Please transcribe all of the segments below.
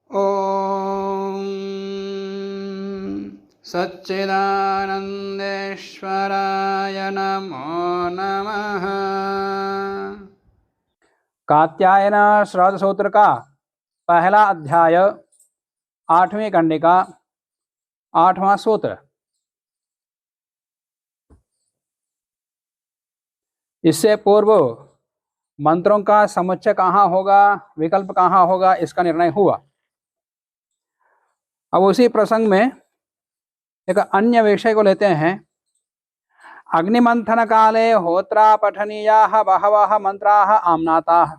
ओम सच्चिदानंदेश्वराय नमो नमः। कात्यायन श्राद्ध सूत्र का पहला अध्याय 8वीं कंडिका 8वां सूत्र। इससे पूर्व मंत्रों का समुच्चय कहाँ होगा, विकल्प कहाँ होगा, इसका निर्णय हुआ। अब उसी प्रसंग में एक अन्य विषय को लेते हैं। अग्निमंथन काले होत्रा पठनीयाः बहवः मंत्राः आम्नाताः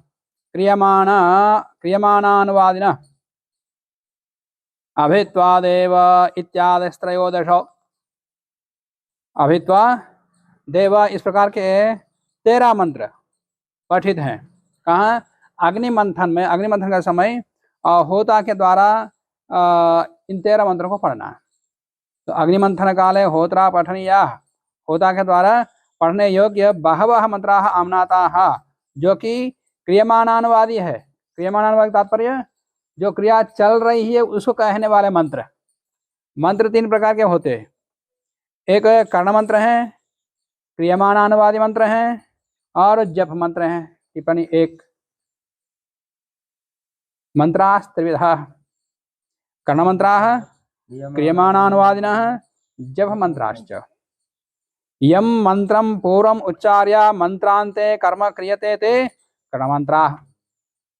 क्रियमाणानुवादिनः अभित्वा देव इत्यादिस्त्रयोदशो। अभित्वा देव इस प्रकार के 13 मंत्र पठित हैं। कहाँ? अग्निमंथन में। अग्निमंथन का समय होता के द्वारा इन 13 मंत्रों को पढ़ना है। तो अग्निमंथन काले होत्रा पठनीया, होता के द्वारा पढ़ने योग्य बहवः मंत्राः आम्नाताः, जो कि क्रियमाणानुवादी है। क्रियमाणानुवादी तात्पर्य जो क्रिया चल रही है उसको कहने वाले मंत्र। मंत्र 3 प्रकार के होते हैं। एक कर्ण मंत्र हैं, क्रियमाणानुवादी मंत्र हैं और जप मंत्र हैं। टिप्पणी 1। मंत्रास्त्रिविधा कर्णमंत्राः क्रियमाणानुवादिनः जप मंत्राश्च। यम मंत्रम पूर्वम उच्चार्य मंत्रांते कर्म क्रियते ते कर्णमंत्राः।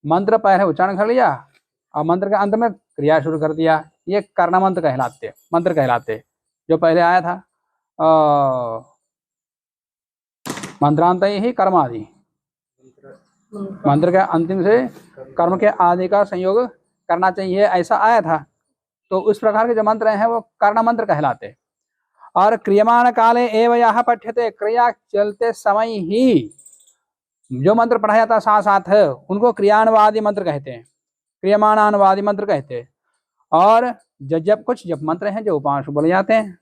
मंत्र पहले उच्चारण कर लिया और मंत्र के अंत में क्रिया शुरू कर दिया, ये कर्णमंत्र कहलाते, मंत्र कहलाते। जो पहले आया था मंत्रांत ही कर्म आदि, मंत्र के अंतिम से कर्म के आदि का संयोग करना चाहिए, ऐसा आया था। तो उस प्रकार के जो मंत्र हैं वो कर्ण मंत्र कहलाते। और क्रियमाण काले एव यह पठ्यते, क्रिया चलते समय ही जो मंत्र पढ़ा जाता है साथ साथ उनको क्रियानुवादी मंत्र कहते हैं, क्रियमाणानुवादी मंत्र कहते हैं। और जब कुछ जप मंत्र हैं जो उपांश बोले जाते हैं,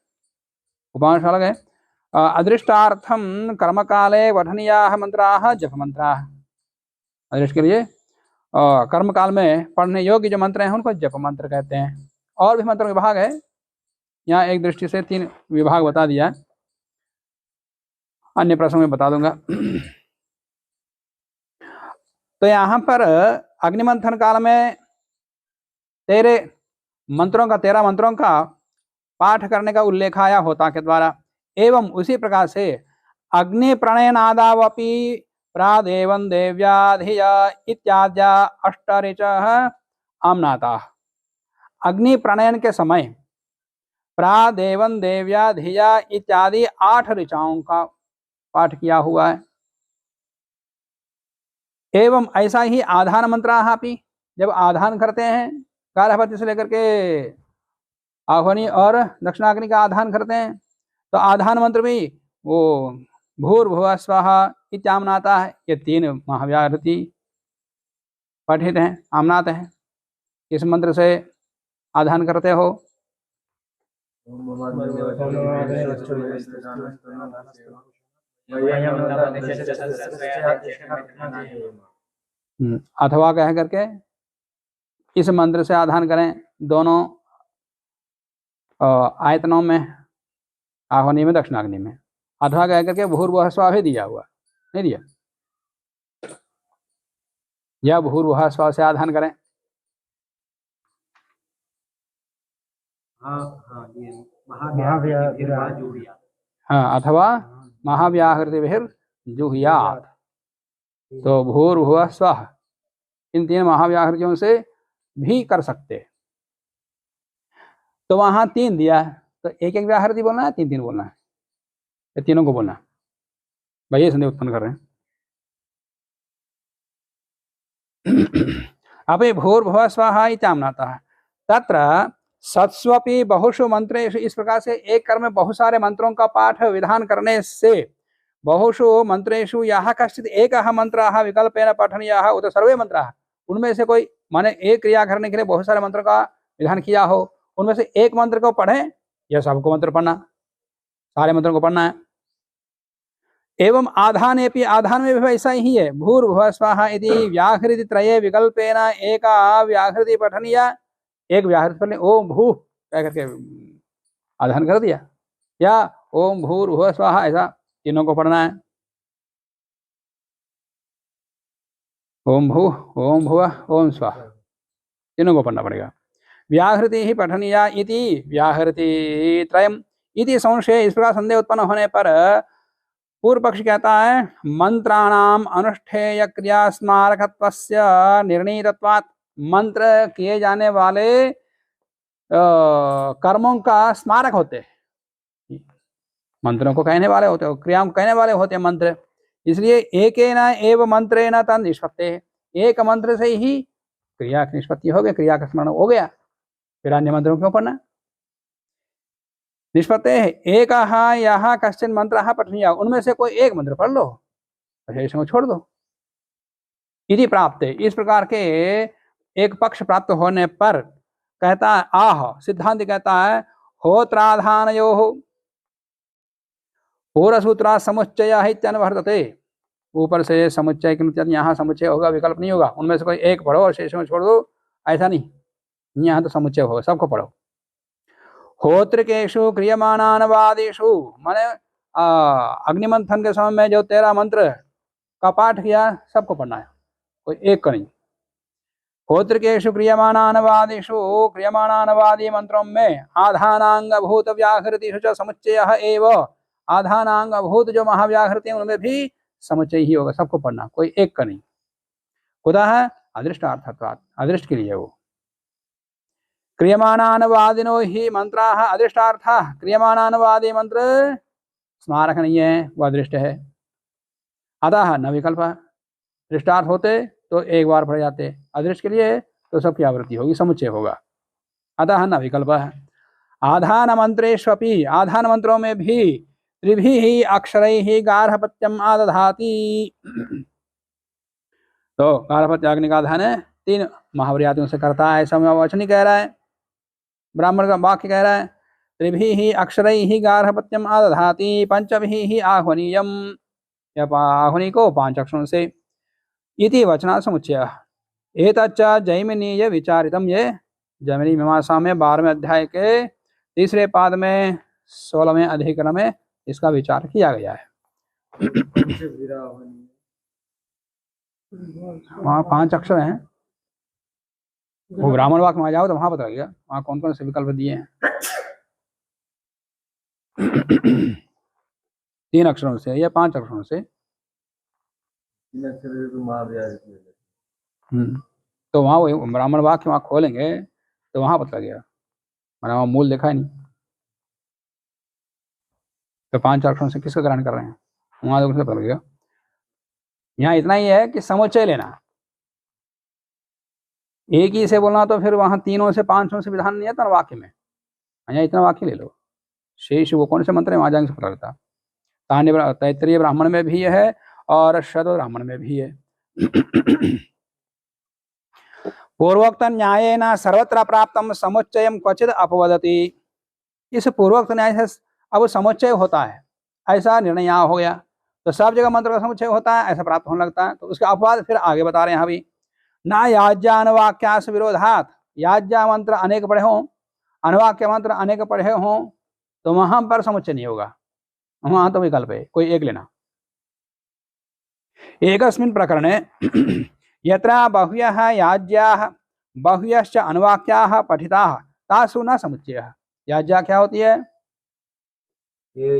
उपांश अलग है। अदृष्टार्थम कर्म काले पठनीयाः मंत्राः जप मंत्राः। अदृष्ट के लिए कर्म काल में पढ़ने योग्य जो मंत्र हैं उनको जप मंत्र कहते हैं। और भी मंत्र विभाग है, यहाँ एक दृष्टि से 3 विभाग बता दिया, अन्य प्रसंग में बता दूंगा। तो यहाँ पर अग्निमंथन काल में 13 मंत्रों का पाठ करने का उल्लेख आया होता के द्वारा। एवं उसी प्रकार से अग्नि प्रणयनादावपि प्रादेवं देव्याधिया इत्याद्या अष्टऋचः आम्नाताः। अग्नि प्रणयन के समय प्रादेवं देव्याधिया इत्यादि 8 ऋचाओं का पाठ किया हुआ है। एवं ऐसा ही आधान मंत्राः अपि, जब आधान करते हैं गार्हपत्य से लेकर के आह्वनी और दक्षिणाग्नि का आधान करते हैं, तो आधान मंत्र भी वो भूर्भुवः स्वः इत्याम्नाता है। ये 3 महाव्याहृति पठित हैं, आम्नात हैं। किस मंत्र से आधान करते हो? अथवा कह करके इस मंत्र से आधान करें। दोनों आयतनों में, आह्वनी में, दक्षिणाग्नि में। अथवा कह करके भूर्भुवः स्वः भी दिया हुआ, नहीं दिया, या भूर्भुवः स्वः से आधान करें। हाँ, अथवा महाव्याहृतिभिर्जुहुयात्। तो भूर्भुवः स्वः इन 3 महाव्याहृतियों से भी कर सकते। तो वहां 3 दिया है, तो एक व्याहृति बोलना है, 3 बोलना है, ये तीनों को बोलना है। भाई ये संदेह उत्पन्न कर रहे हैं। अभी भूर्भुवः स्वः इत्याम्नातः तत्र सत्स्वपि बहुषु मंत्रेषु। इस प्रकार से एक कर्म में बहुत सारे मंत्रों का पाठ विधान करने से बहुषु मंत्रेषु यः कश्चित् एकः मंत्रः विकल्पेन पठनीयः उत सर्वे मंत्राः। उनमें से कोई, माने एक क्रिया करने के लिए बहुत सारे मंत्रों का विधान किया हो, उनमें से एक मंत्र को पढ़ें या सबको मंत्र पढ़ना, सारे मंत्रों को पढ़ना है। एवं आधानेपि, आधान में भी ऐसा ही है। भूर्भुवः स्वः इति व्याहृति त्रये विकल्पेन एका व्याहृति पठनीया एक व्याहृत पढ़ लें, ओम भू कह करके आधान कर दिया, या ओम भूर्भुवः स्वाहा, ऐसा तीनों को पढ़ना है। ओम भू, ओम भुवः, ओम स्वाहा, तीनों को पढ़ना पड़ेगा। व्याहृति ही पठनीया इति व्याहृति त्रयम् इति संशय, इस प्रकार संदेह उत्पन्न होने पर पूर्व पक्ष कहता है मंत्राणाम अनुष्ठेय क्रिया स्मारकत्वस्य निर्णीतत्वात्, मंत्र किए जाने वाले कर्मों का स्मारक होते हैं, मंत्रों को कहने वाले होते हैं, क्रियाओं को कहने वाले होते हैं मंत्र, इसलिए एकेन एव मंत्रेण तद निष्पत्तेः, एक मंत्र से ही क्रिया की निष्पत्ति हो गई, क्रिया का स्मरण हो गया, फिर अन्य मंत्रों क्यों पढ़ना। निष्पत्तेः एकः यः कश्चिन् मंत्रः पठनीयः, उनमें से कोई एक मंत्र पढ़ लो, शेष को छोड़ दो। इति प्राप्त, इस प्रकार के एक पक्ष प्राप्त होने पर कहता है आह, सिद्धांत कहता है होत्राधानयोः पूर्वसूत्रा समुच्चयः इत्यनुवर्तते, ऊपर से समुच्चय के यहाँ समुच्चय होगा, विकल्प नहीं होगा, उनमें से कोई एक पढ़ो और शेष में छोड़ दो, ऐसा नहीं, यहाँ तो समुच्चय होगा, सबको पढ़ो। होत्रिकेषु क्रियमाणानवादिषु, माने अग्निमंथन के समय में जो 13 मंत्र का पाठ किया सबको पढ़ना है, कोई एक का नहीं। होत्रिकेषु क्रियमाणानवादिषु, क्रियमाणानवादी मंत्रों में आधानांग भूत व्याहृतिषु च समुच्चयः एव, आधानांग भूत जो महाव्याहृति उनमें भी समुच्चय ही होगा, सबको पढ़ना, कोई एक का नहीं। कुतः अदृष्टार्थत्वात्, अदृष्ट के लिए वो। क्रियमाणानवादिनो ही मंत्राः अदृष्टार्थः, क्रियमाणानवादी मंत्र स्मारक नहीं है, वह अदृष्ट है। अतः न विकल्प, दृष्टार्थ होते तो एक बार पढ़ जाते, अदृष्ट के लिए तो सबकी आवृत्ति होगी, समुच्चय होगा, अतः न विकल्प है। आधान मंत्रेष्वपि, आधान मंत्रों में भी त्रिभिः अक्षरैः गार्हपत्यम आदधाति, तो गार्हपत्याग्नि का आधान है 3 महावर्यातियों से करता है, ऐसा वचन ही कह रहा है, ब्राह्मण का वाक्य कह रहा है त्रिभिः अक्षरैः गार्हपत्यम आदधाति पंचभिः आह्वनीयम, या आह्वनी को 5 अक्षरों से, इति वचना समुच्चय। एतच्च जैमिनीय विचारितम, ये जैमिनी मीमांसा में 12वें अध्याय के 3रे पाद में 16वें अधिकरण में इसका विचार किया गया है। वहाँ 5 अक्षर हैं, वो ब्राह्मण वाक्य में जाओ तो वहां पता लगेगा वहां कौन कौन से विकल्प दिए हैं। 3 अक्षरों से या 5 अक्षरों से, 3 अक्षर तो महाव्याज, तो वहाँ वो ब्राह्मण वाक्य वहाँ खोलेंगे तो वहां पता लगेगा, मैंने वहाँ मूल देखा ही नहीं, तो 5 अक्षरों से किसका ग्रहण कर रहे हैं वहां तो पता लगेगा। यहाँ इतना ही है कि समुच्चय लेना, एक ही से बोलना तो फिर वहां 3 से 5 से विधान नहीं आता ना वाक्य में, यहाँ इतना वाक्य ले लो, शेष वो कौन से मंत्र है वहां जाएंगे पता लगता। तैत्तरीय ब्राह्मण में भी है और शतपथ ब्राह्मण में भी है। पूर्वोक्त न्यायेन सर्वत्र प्राप्तम समुच्चयम क्वचित अपवदति, इस पूर्वोक्त न्याय से अब समुच्चय होता है ऐसा निर्णय यहाँ हो गया, तो सब जगह मंत्र का समुच्चय होता है ऐसा प्राप्त होने लगता है, तो उसके अपवाद फिर आगे बता रहे हैं। यहाँ भी ना याज्ञानुवाक्यास विरोधात, याज्ञा मंत्र अनेक पढ़े हों, अनुवाक्य मंत्र अनेक पढ़े हों, तो वहां पर समुच्चय नहीं होगा, वहां तो विकल्प है, कोई एक लेना। एकस्मिन् प्रकरणे यत्र बह्व्यः याज्ञाः बह्व्यश्च अनुवाक्याः पठिताः तासु न समुच्चयः। याज्ञा क्या होती है? ये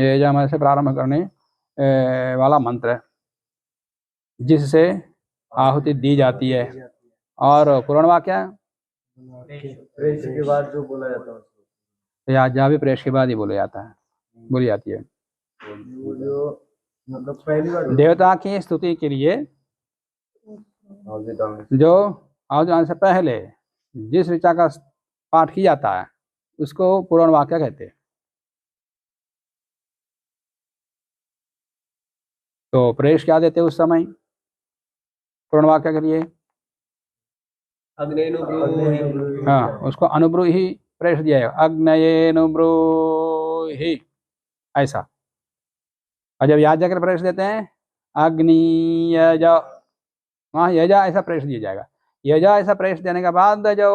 यजुर्वेद से प्रारंभ करने वाला मंत्र जिससे आहुति दी जाती है, और पुराण वाक्य प्रेष के बाद जो बोला जाता है, याज्ञा भी प्रेष के बाद ही बोला जाता है, बोली जाती है। वो जो मतलब पहली बार देवता की स्तुति के लिए जो आहुति देने से पहले जिस ऋचा का पाठ किया जाता है उसको पुराण वाक्य कहते हैं। तो प्रेष क्या देते उस समय पुराण वाक्य के लिए? हाँ, उसको अनुब्रूहि प्रेष दिया है, अग्नयेनुब्रूहि ऐसा। और जब याज्ञा के प्रेष देते हैं अग्नि यज, वहाँ यजा ऐसा प्रेष दिया जाएगा। यजा ऐसा प्रवेश देने के बाद जो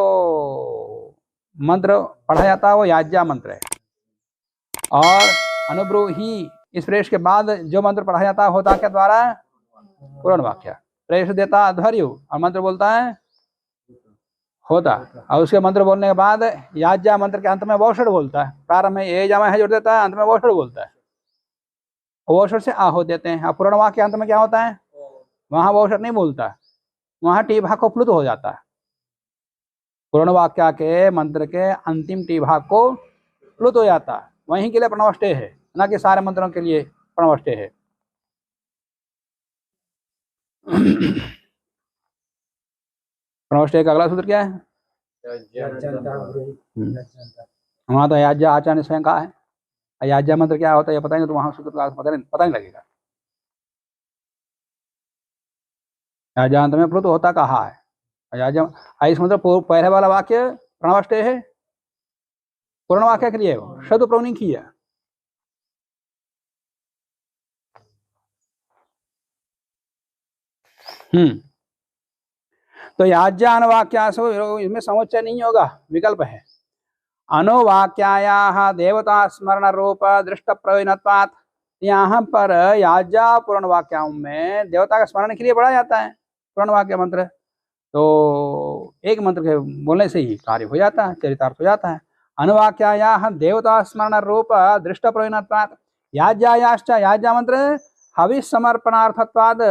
मंत्र पढ़ा जाता है वो याज्ञा मंत्र है। और अनुब्रूही इस प्रवेश के बाद जो मंत्र पढ़ा जाता है होता के द्वारा पूर्ण वाक्य। प्रवेश देता अध्वर्यु और मंत्र बोलता है होता, और उसके मंत्र बोलने के बाद याज्ञा मंत्र के अंत में वौषध बोलता है। प्रारंभ में ये जमा है जोड़ देता है, अंत में वौषध बोलता है, वौषध से आहो देते हैं। अब पूर्ण वाक्य के अंत में क्या होता है, वहां वौषध नहीं बोलता, वहां टी भाग को प्लुत हो जाता है। पूर्ण वाक्य के मंत्र के अंतिम टी भाग को प्लुत हो जाता है, वहीं के लिए प्रणवष्टे है, ना कि सारे मंत्रों के लिए प्रणवष्टे है। प्रणवष्टे का अगला सूत्र क्या है, वहां तो याज्ञा आचार्य ने स्वयं कहा है। याज्ञा मंत्र क्या होता है ये पता नहीं, तो वहां सूत्र का पता नहीं लगेगा। याज्ञांत में प्लुत होता कहा है। इस मतलब पहले वाला वाक्य प्रणवष्टे है, पूर्ण वाक्य के लिए शब्द प्रवनिंग किया। तो याज्ञा अनुवाक्यासो इसमें समुच्चय नहीं होगा, विकल्प है। अनुवाक्यायाः देवता स्मरण रूप दृष्ट प्रयोजनत्वात्, यहाँ पर याज्ञा पूर्ण वाक्यों में देवता का स्मरण के लिए पढ़ा जाता है पूर्ण वाक्य मंत्र। तो एक मंत्र के बोलने से ही कार्य हो जाता है, चरितार्थ हो जाता है। अनुवाक्यायाः देवता स्मरण रूप दृष्ट प्रयोजनत्वात् याज्ञायाश्च याज्ञा मंत्र हविस्समर्पणार्थत्वाद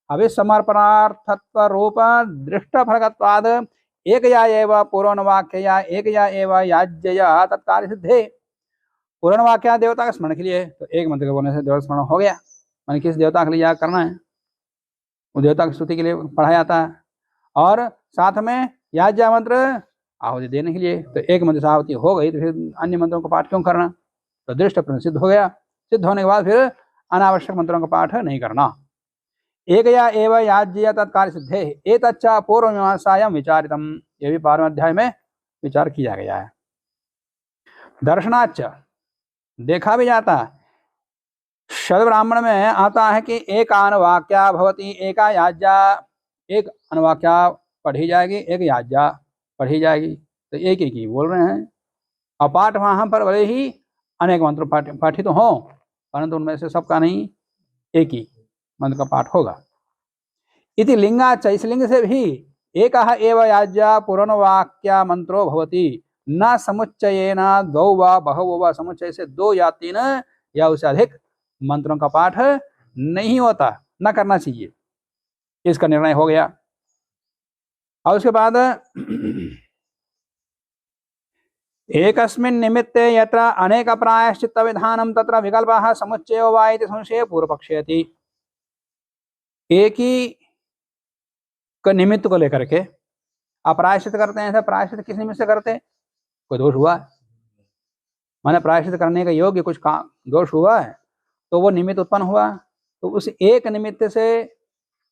हविस्समर्पणार्थत्व रूप दृष्ट फलकत्वाद एकया एव पूर्ववाक्यया एकया एव याज्ञया तत्कार्य सिद्धे। पूर्ण वाक्य देवता का स्मरण के लिए, तो एक मंत्र के बोलने से देवता स्मरण हो गया। मैंने किस देवता के लिए याद करना है, वो देवता की स्तुति के लिए पढ़ा जाता है। और साथ में याज्ञा मंत्र आहुति देने के लिए, तो एक मंत्र से आहुति हो गई तो फिर अन्य मंत्रों का पाठ क्यों करना, तो दृष्ट सिद्ध हो गया। सिद्ध होने के बाद फिर अनावश्यक मंत्रों का पाठ नहीं करना। एकया एव याज्ञया तत्कार्य सिद्धे एतच्च पूर्व मीमांसायां विचारितम, ये भी 12वें अध्याय में विचार किया गया है। दर्शनाच्च देखा भी जाता है, शब्द ब्राह्मण में आता है कि एक अनुवाक्या भवति एका याज्ञा, एक अनुवाक्या पढ़ी जाएगी, एक याज्ञा पढ़ी जाएगी, तो एक एक ही बोल रहे हैं। और पाठ वहां पर भले ही अनेक मंत्र पाठित हों, परंतु उनमें से सबका नहीं, एक ही मंत्र का पाठ होगा। इति लिंगाच्च, इस लिंग से भी एकः एव याज्ञा पूर्ण वाक्य मंत्रो भवति, न समुच्चयेन द्वौ वा बहवो वा, समुच्चय से 2 या 3 या उससे अधिक मंत्रों का पाठ नहीं होता, न करना चाहिए, इसका निर्णय हो गया। और उसके बाद एकस्मिन् निमित्ते यत्र अनेक प्रायश्चित्त विधानम तत्र विकल्पः समुच्चयो वा इति संशय पूर्वपक्षयति। एक ही निमित्त को लेकर के आप प्रायश्चित करते हैं, प्रायश्चित किस निमित्त से करते, कोई दोष हुआ है, माने प्रायश्चित करने का योग्य कुछ काम दोष हुआ है, तो वो निमित्त उत्पन्न हुआ, तो उस एक निमित्त से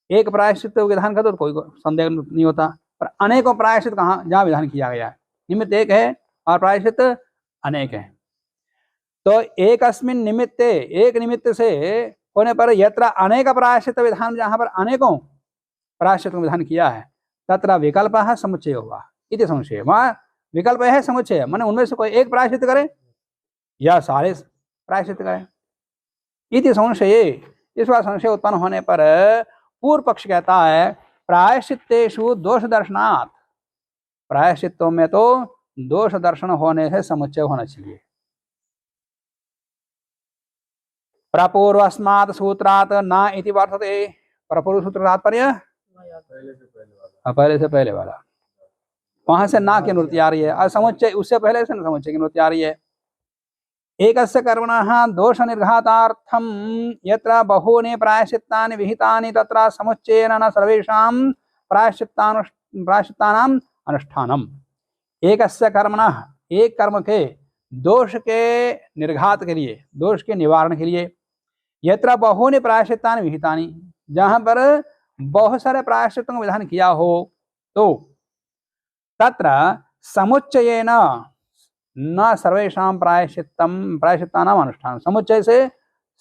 एक प्रायश्चित विधान का तो कोई संदेह नहीं होता। पर अनेकों प्रायश्चित कहाँ, जहाँ विधान किया गया है, निमित्त एक है और प्रायश्चित अनेक है। तो एकस्मिन् निमित्ते, एक निमित्त से होने पर यत्र अनेक प्रायश्चित विधान, जहाँ पर अनेकों प्रायश्चित विधान किया है, तत्र विकल्पः समुच्चय हुआ इति संशय। वहाँ विकल्प है समुच्चय, माने उनमें से कोई एक प्रायश्चित करे या सारे प्रायश्चित करें, इति संशय। इस बार संशय उत्पन्न होने पर पूर्व पक्ष कहता है प्रायश्चित्तेषु दोष दर्शनात्, प्रायश्चित्तों में तो दोष दर्शन होने से समुच्चय होना चाहिए। प्रपूर्वस्मात् सूत्रात् न इति वर्तते, प्रपूर्व सूत्र तात्पर्य पहले से पहले वाला, वहां से ना की अनुवृत्ति आ रही है, और समुच्चय उससे पहले से समुच्चय की अनुवृत्ति आ रही है। एकस्य कर्मणः दोष निर्घातार्थं यत्र बहूनि प्रायश्चित्तानि विहितानि तत्र समुच्चयेन न सर्वेषां प्रायश्चित्तानां अनुष्ठानम्। एकस्य कर्मणः, एक कर्म के दोष के निर्घात के लिए, दोष के निवारण के लिए, यत्र बहूनि प्रायश्चित्तानि विहितानि, जहां पर बहुत सारे प्रायश्चित्तों का विधान किया हो, तो तत्र समुच्चयेन न सर्वेषां प्रायश्चित्तानाम अनुष्ठान, समुच्चय से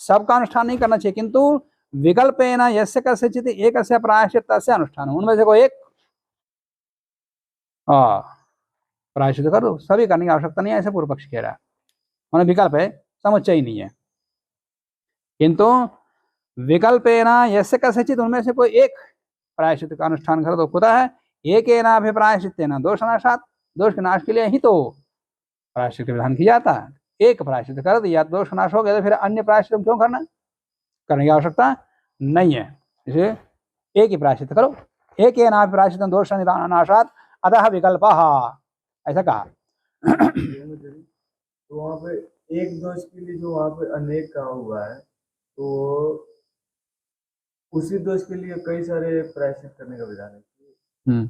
सबका अनुष्ठान नहीं करना चाहिए, किंतु विकल्पेन यस्य कस्यचित् एकस्य प्रायश्चित्तस्य अनुष्ठान, उनमें से कोई एक प्रायश्चित कर दो, सभी करने की आवश्यकता नहीं है, ऐसे पूर्व पक्ष कह रहा है। उन्हें विकल्प है, समुच्चय नहीं है। किंतु विकल्पेन यस्य कस्यचित्, उनमें से कोई एक प्रायश्चित का अनुष्ठान कर दो। कुतः है? एकेनापि प्रायश्चित्तेन दोषनाशात्, दोष के नाश के लिए ही तो प्रायश्चित विधान किया जाता है। एक प्रायश्चित कर दिया, दोष नाश हो गया, तो फिर अन्य प्रायश्चित क्यों करना, करने की आवश्यकता नहीं है। इसलिए एक ही प्रायश्चित करो। एकेनापि प्रायश्चित्तेन दोष नाशात् अतः विकल्पः, ऐसा कहा। तो वहाँ पे एक दोष के लिए जो वहाँ पे अनेक कहा हुआ है, तो उसी दोष के लिए कई सारे प्रायश्चित करने का विधान है।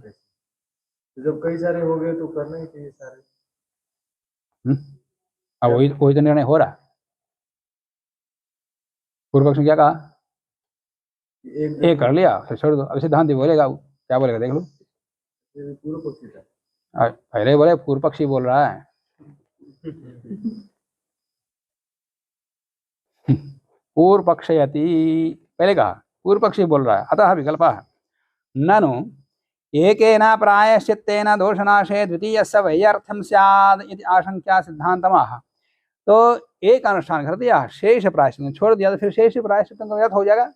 तो जब कई सारे हो गए तो करना ही चाहिए सारे। अब वही तो निर्णय हो रहा। पूर्व पक्ष ने क्या कहा? एक कर लिया, फिर छोड़ दो। अब सिद्धांत बोलेगा, क्या बोलेगा देख लो। पूर्व पक्षी था, पहले बोले पूर्व पक्षी बोल रहा है। पूर्व पक्षयति, पहले कहा पूर्व पक्षी बोल रहा है। अतः विकल्पः ननु एकेन प्रायश्चित्तेन दोषनाशे द्वितीयस्य वैयर्थ्यं स्याद् इति आशंक्या सिद्धान्तमाह। तो एक अनुष्ठान कर दिया, शेष प्रायश्चित छोड़ दिया, तो फिर शेष प्रायश्चित का व्यर्थ हो जाएगा।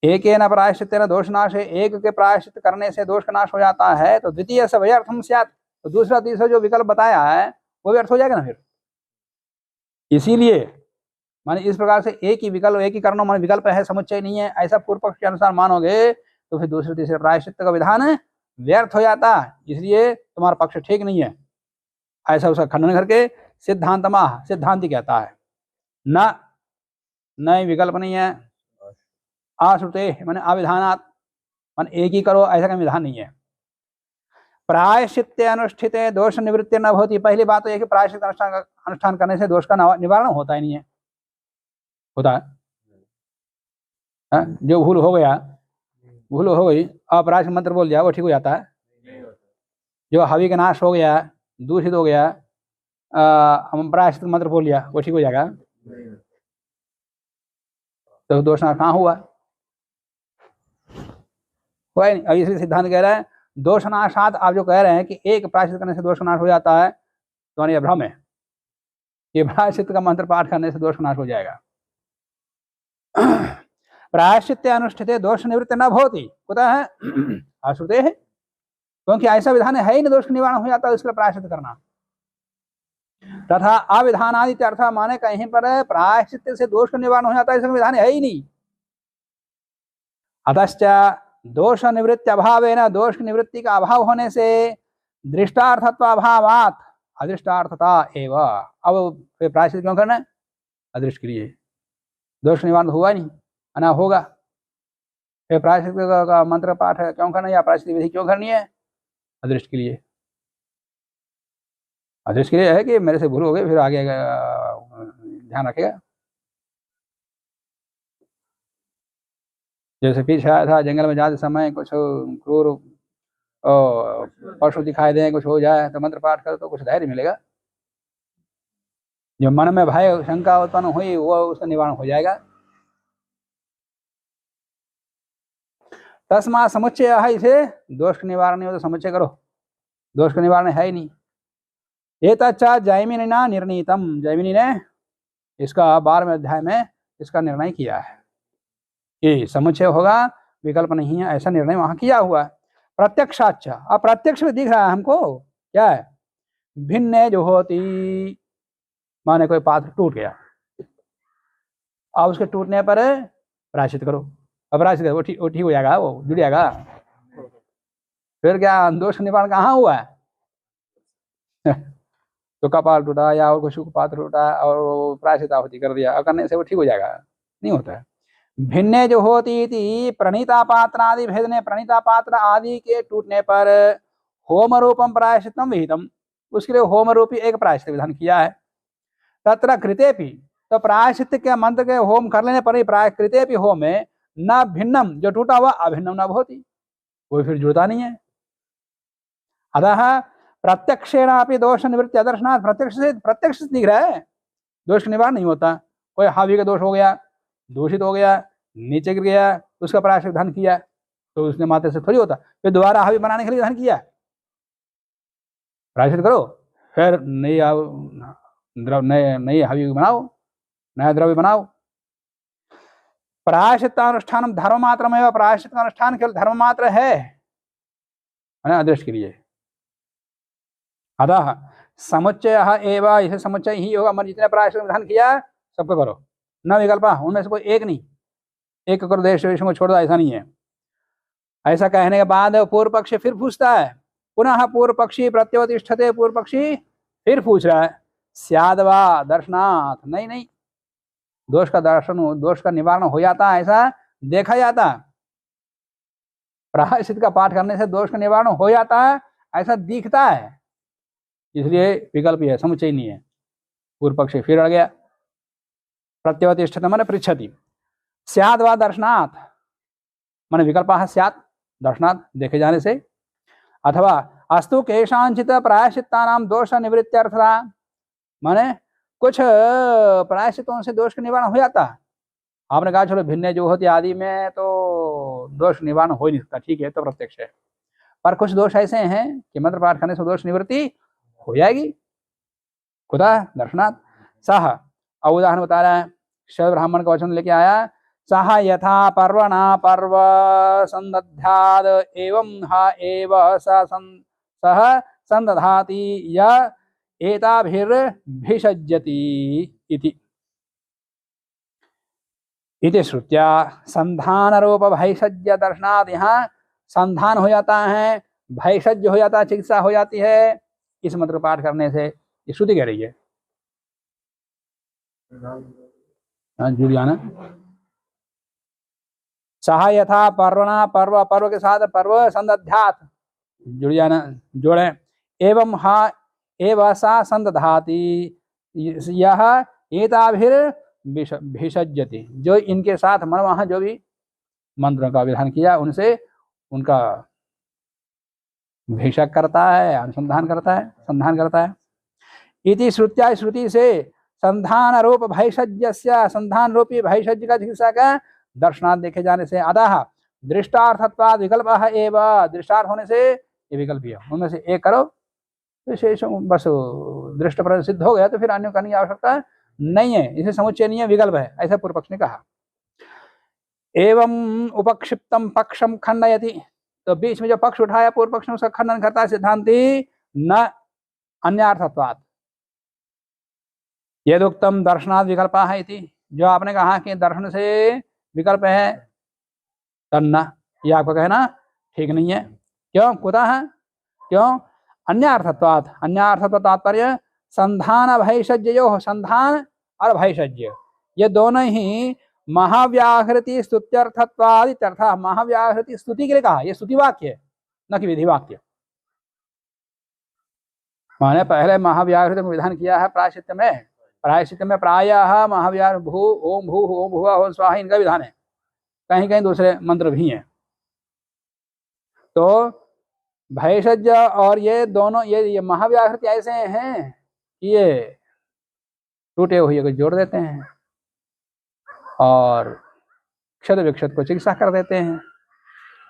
एकेन प्रायश्चित्तेन दोषनाशे, एक के प्रायश्चित करने से दोष का नाश हो जाता है, तो द्वितीय से वैयर्थ्यं स्यात्, तो दूसरा तीसरा जो विकल्प बताया है वो व्यर्थ हो जाएगा ना फिर। इसीलिए माने इस प्रकार से एक ही विकल्प, एक ही करणों माने विकल्प है, समुच्चय नहीं है, ऐसा पूर्व पक्ष के अनुसार मानोगे तो फिर दूसरे तीसरे प्रायश्चित का विधान व्यर्थ हो जाता है। इसलिए तुम्हारा पक्ष ठीक नहीं है, ऐसा उसका खंडन करके सिद्धांतमाह, सिद्धांति कहता है न, नए विकल्प नहीं है। आश्रुते माने अविधानात्, माने एक ही करो, ऐसा का विधान नहीं है। प्रायश्चित्ते अनुष्ठिते दोष निवृत्ति न होती। पहली बात तो यह कि प्रायश्चित अनुष्ठान करने से दोष का निवारण होता ही नहीं है। होता है जो भूल हो गया, भूल हो गई, अपराध मंत्र बोल दिया, वो ठीक हो जाता है। जो हवि का नाश हो गया, दूषित हो गया, हम प्रायश्चित मंत्र बोल लिया, वो ठीक हो जाएगा। तो दोष नाश कहाँ हुआ? नहीं। इसलिए सिद्धांत कह रहा है दोषनाशात, आप जो कह रहे हैं कि एक प्रायश्चित करने से दोष नाश हो जाता है, तो ये भ्रम है। ये प्रायश्चित का मंत्र पाठ करने से दोष नाश हो जाएगा। प्रायश्चित्ते अनुष्ठिते दोष निवृत्ति न भवति। कुतः है? अश्रुते है, क्योंकि ऐसा विधान है ही नहीं, दोष निवारण हो जाता है, इसलिए प्रायश्चित करना। तथा अविधानादि अर्थ, माने कहीं पर प्रायश्चित से दोष का निवारण हो जाता है, इसका विधान है ही नहीं। अतश्च दोष निवृत्ति अभावेन, दोष की निवृत्ति का अभाव होने से दृष्टार्थत्व अभावात् अदृष्टार्थता एवं। अब फिर प्रायश्चित क्यों करना है? अदृष्ट के लिए। दोष निवारण हुआ नहीं, अना होगा, फिर प्रायश्चित का मंत्र पाठ क्यों करना, या प्रायश्चित विधि क्यों करनी है? अदृष्ट के लिए। अदृष्ट के लिए है कि मेरे से भूल हो गई, फिर आगे ध्यान रखेगा। जैसे पीछे आया था, जंगल में जाते समय कुछ क्रूर पशु दिखाई दे, कुछ हो जाए, तो मंत्र पाठ करो तो कुछ धैर्य मिलेगा। जो मन में भय शंका उत्पन्न हुई वो उसका निवारण हो जाएगा। तस्मा समुच्चय है, इसे दोष का निवारण नहीं हो तो समुच्चय करो, दोष का निवारण है ही नहीं। एतच्च जैमिनिना निर्णीतम, जैमिनी ने इसका 12वें अध्याय में इसका निर्णय किया है कि समुच्चय होगा, विकल्प नहीं है, ऐसा निर्णय वहां किया हुआ है। प्रत्यक्षाच, अब प्रत्यक्ष में दिख रहा है हमको, क्या है? भिन्न जो होती, माने कोई पात्र टूट गया, अब उसके टूटने पर प्रायश्चित करो, अब प्रायश्चित वो ठीक हो जाएगा, वो जुड़ जाएगा। फिर क्या दोष निवारण कहाँ हुआ है? तो कपाल टूटा या और कुछ पात्र टूटा और प्रायश्चित आहुति कर दिया, करने से वो ठीक हो जाएगा? नहीं होता है। भिन्ने जो होती थी प्रणीता पात्र आदि भेदने, प्रणीता पात्र आदि के टूटने पर होम रूपम प्रायश्चितम विहितम, उसके लिए होम रूपी एक प्रायश्चित विधान किया है। तत्र कृतेपि, तो प्रायश्चित के मंत्र के होम कर लेने पर ही कृतेपि होम में न भिन्नम, जो टूटा हुआ अभिन्नम न होती, वो फिर जुड़ता नहीं है। अतः प्रत्यक्षेणापि दोष निवृत्ति अदर्शनात्, प्रत्यक्ष से दिख रहा है, दोष का निवारण नहीं होता। कोई हावी का दोष हो गया, दूषित हो गया, नीचे गिर गया, उसका प्रायश्चित धन किया, तो उसने मात्र से थोड़ी होता, फिर दोबारा हवि बनाने के लिए धन किया, प्रायश्चित करो, फिर नई नई हवि बनाओ, नया द्रव्य बनाओ। प्रायश्चित्तानुष्ठान धर्म मात्र में, प्रायश्चित का अनुष्ठान केवल धर्म मात्र है, अदृष्ट के लिए। अतः समुच्चय एवं, इसे समुच्चय ही होगा, मन जितने प्रायश्चित विधान किया सबको करो, न विकल्पा, उनमें से कोई एक नहीं, एक करो देश को छोड़ दो, ऐसा नहीं है। ऐसा कहने के बाद पूर्व पक्षी फिर पूछता है, पुनः पूर्व पक्षी प्रत्युत्तिष्ठते, पूर्व पक्षी फिर पूछ रहा है, स्यादवा दर्शनाथ, नहीं नहीं, दोष का दर्शन, दोष का निवारण हो जाता है ऐसा देखा जाता, प्रायश्चित का पाठ करने से दोष का निवारण हो जाता है ऐसा दिखता है, इसलिए विकल्प है, समुच्चय नहीं है। पूर्व पक्षी फिर अड़ गया, प्रत्युत्तिष्ठते माने पृच्छति, स्याद वा दर्शनात् माने विकल्प है स्यात्, दर्शनात् देखे जाने से, अथवा अस्तु केषांचित प्रायश्चित्तानां दोष निवृत्त्यर्थता, माने कुछ प्रायश्चितों से दोष का निवारण हो जाता है। आपने कहा चलो भिन्न जो होती आदि में तो दोष निवारण हो नहीं सकता, ठीक है, तो प्रत्यक्ष है, पर कुछ दोष ऐसे हैं कि मंत्र पाठ करने से दोष निवृत्ति हो जाएगी, खुदा दर्शनात् सह। और उदाहरण बता रहा है, शैव ब्राह्मण का वचन लेके आया, सह यथा पर्वणा पर्व संदध्याद एवं हा एव सह संदधाति य एताभिर्भिषज्यति इति श्रुत्या संधान रूप भैषज्य दर्शनात्, यहाँ संधान हो जाता है, भैषज्य हो जाता है, चिकित्सा हो जाती है इस मंत्र पाठ करने से, ये श्रुति कह रही है। जुड़ियाना सहा यथा पर्वणा पर्व, पर्व के साथ पर्व संदध्यात, जुड़ियाना जोड़े, एवं हा एवं सा संदधाति, यह एताभिर्भिषज्यति, जो इनके साथ मन वहां जो भी मंत्रों का विधान किया उनसे उनका भिषक करता है, अनुसंधान करता है, संधान करता है। इति श्रुत्या, श्रुति से संधान रूप भैषज्यस्य, संधान रूपी भैषज्य का चिकित्सा का दर्शनार्थ देखे जाने से, अतः दृष्टार्थत्वाद विकल्प एवं, दृष्टार्थ होने से ये विकल्प है, उनमें से एक करो विशेष, बस दृष्ट पर सिद्ध हो गया तो फिर अन्य करने की आवश्यकता नहीं है, इसे समुच्चय नहीं है, विकल्प है, ऐसा पूर्व पक्ष ने कहा। एवं उपक्षिप्तम पक्षम खंडयति, तो बीच में जो पक्ष उठाया पूर्व पक्ष ने उसका खंडन करता है सिद्धांति, न अन्यार्थत्वात्, यदुक्तम दर्शनात् विकल्पा है इति, जो आपने कहा कि दर्शन से विकल्प है तन्ना, ये आपका कहना ठीक नहीं है। क्यों, कुतः, क्यों, अन्यार्थत्वात्, अन्यार्थत्व तात्पर्य संधान भैषज्यो, संधान और भैषज्य ये दोनों ही महाव्याहृति स्तुत्यर्थत्वादि तथा, महाव्याहृति स्तुति के लिए कहा, ये स्तुति वाक्य है न कि विधि वाक्य। माने पहले महाव्याहृति में विधान किया है प्रायश्चित्त में, प्रायश्चित्त में प्रायः महाव्याह भू ओम भू ओम भुवा ओम स्वाहा इनका विधान है, कहीं कहीं दूसरे मंत्र भी हैं। तो भैषज्य और ये दोनों ये महाव्याहृति ऐसे हैं कि ये टूटे हुए को जोड़ देते हैं और क्षत विक्षत को चिकित्सा कर देते हैं,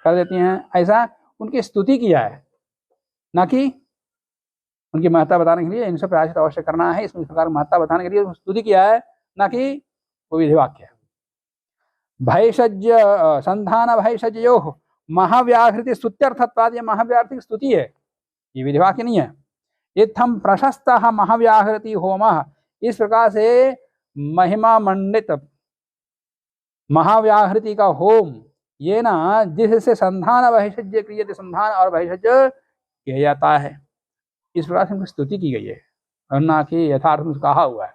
कर देती हैं, ऐसा उनकी स्तुति किया है, ना कि उनकी महत्ता बताने के लिए इनसे प्रायश्चित अवश्य करना है, इस प्रकार महत्ता बताने के लिए स्तुति किया है, ना कि वो विधि वाक्य। भैषज्य संधान भैषज्यो महाव्याहृति स्तुत्यर्थत्वाद, ये महाव्याहृति स्तुति है, ये विधि वाक्य नहीं है। इत्थम प्रशस्त महाव्याहृति होम, इस प्रकार से महिमा मंडित महाव्याहृति का होम, ये ना जिससे संधान भैषज्य क्रियते, संधान और भैषज्य किया जाता है, इस प्रकार से उनकी स्तुति की गई है और ना कि यथार्थ में कहा हुआ है।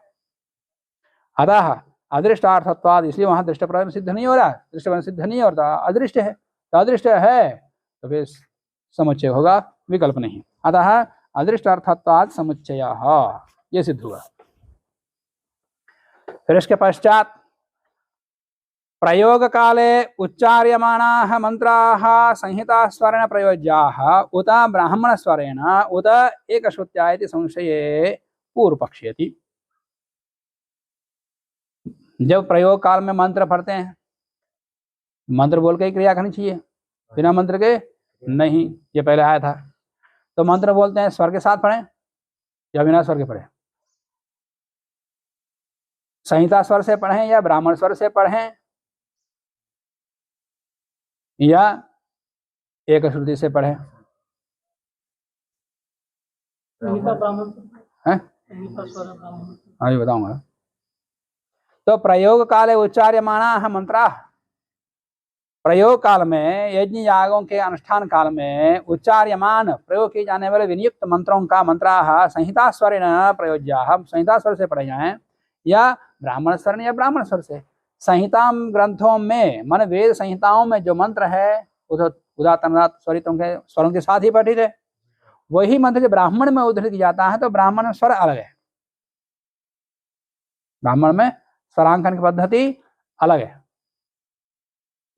अतः अदृष्टार्थत्वाद, इसलिए वहां दृष्ट पर सिद्ध नहीं हो रहा, दृष्ट पर सिद्ध नहीं होता, अदृष्ट है, तो अदृष्ट है तो फिर समुच्चय होगा, विकल्प नहीं। अतः अदृष्टार्थत्वाद समुच्चय, ये सिद्ध हुआ। फिर इसके पश्चात प्रयोग काले उच्चार्यमाणाः मंत्राः संहिता स्वरेण प्रयोज्याः उत ब्राह्मण स्वरेण उत एकश्रुत्या इति संशये पूर्व पक्षयति। जब प्रयोग काल में मंत्र पढ़ते हैं, मंत्र बोल के ही क्रिया करनी चाहिए, बिना मंत्र के नहीं। ये पहले आया था। तो मंत्र बोलते हैं स्वर के साथ पढ़ें या बिना स्वर के पढ़ें, संहिता स्वर से पढ़ें या ब्राह्मण स्वर से पढ़ें या एक श्रुति से पढ़ें। हाँ, ये बताऊंगा। तो प्रयोग काले उच्चार्यमाणा मंत्रा, प्रयोग काल में, यज्ञ यागों के अनुष्ठान काल में उच्चार्यमान प्रयोग किए जाने वाले विनियुक्त मंत्रों का मंत्रा संहिता स्वरेण प्रयोज्या, हम संहिता स्वर से पढ़े जाएं या ब्राह्मण स्वर या ब्राह्मण स्वर से। संहिता ग्रंथों में, मन वेद संहिताओं में जो मंत्र है उदात्त अनुदात्त स्वरितों के स्वरों के साथ ही पठित है। वही मंत्र जो ब्राह्मण में उद्धृत किया जाता है तो ब्राह्मण स्वर अलग है, ब्राह्मण में स्वरांकन की पद्धति अलग है।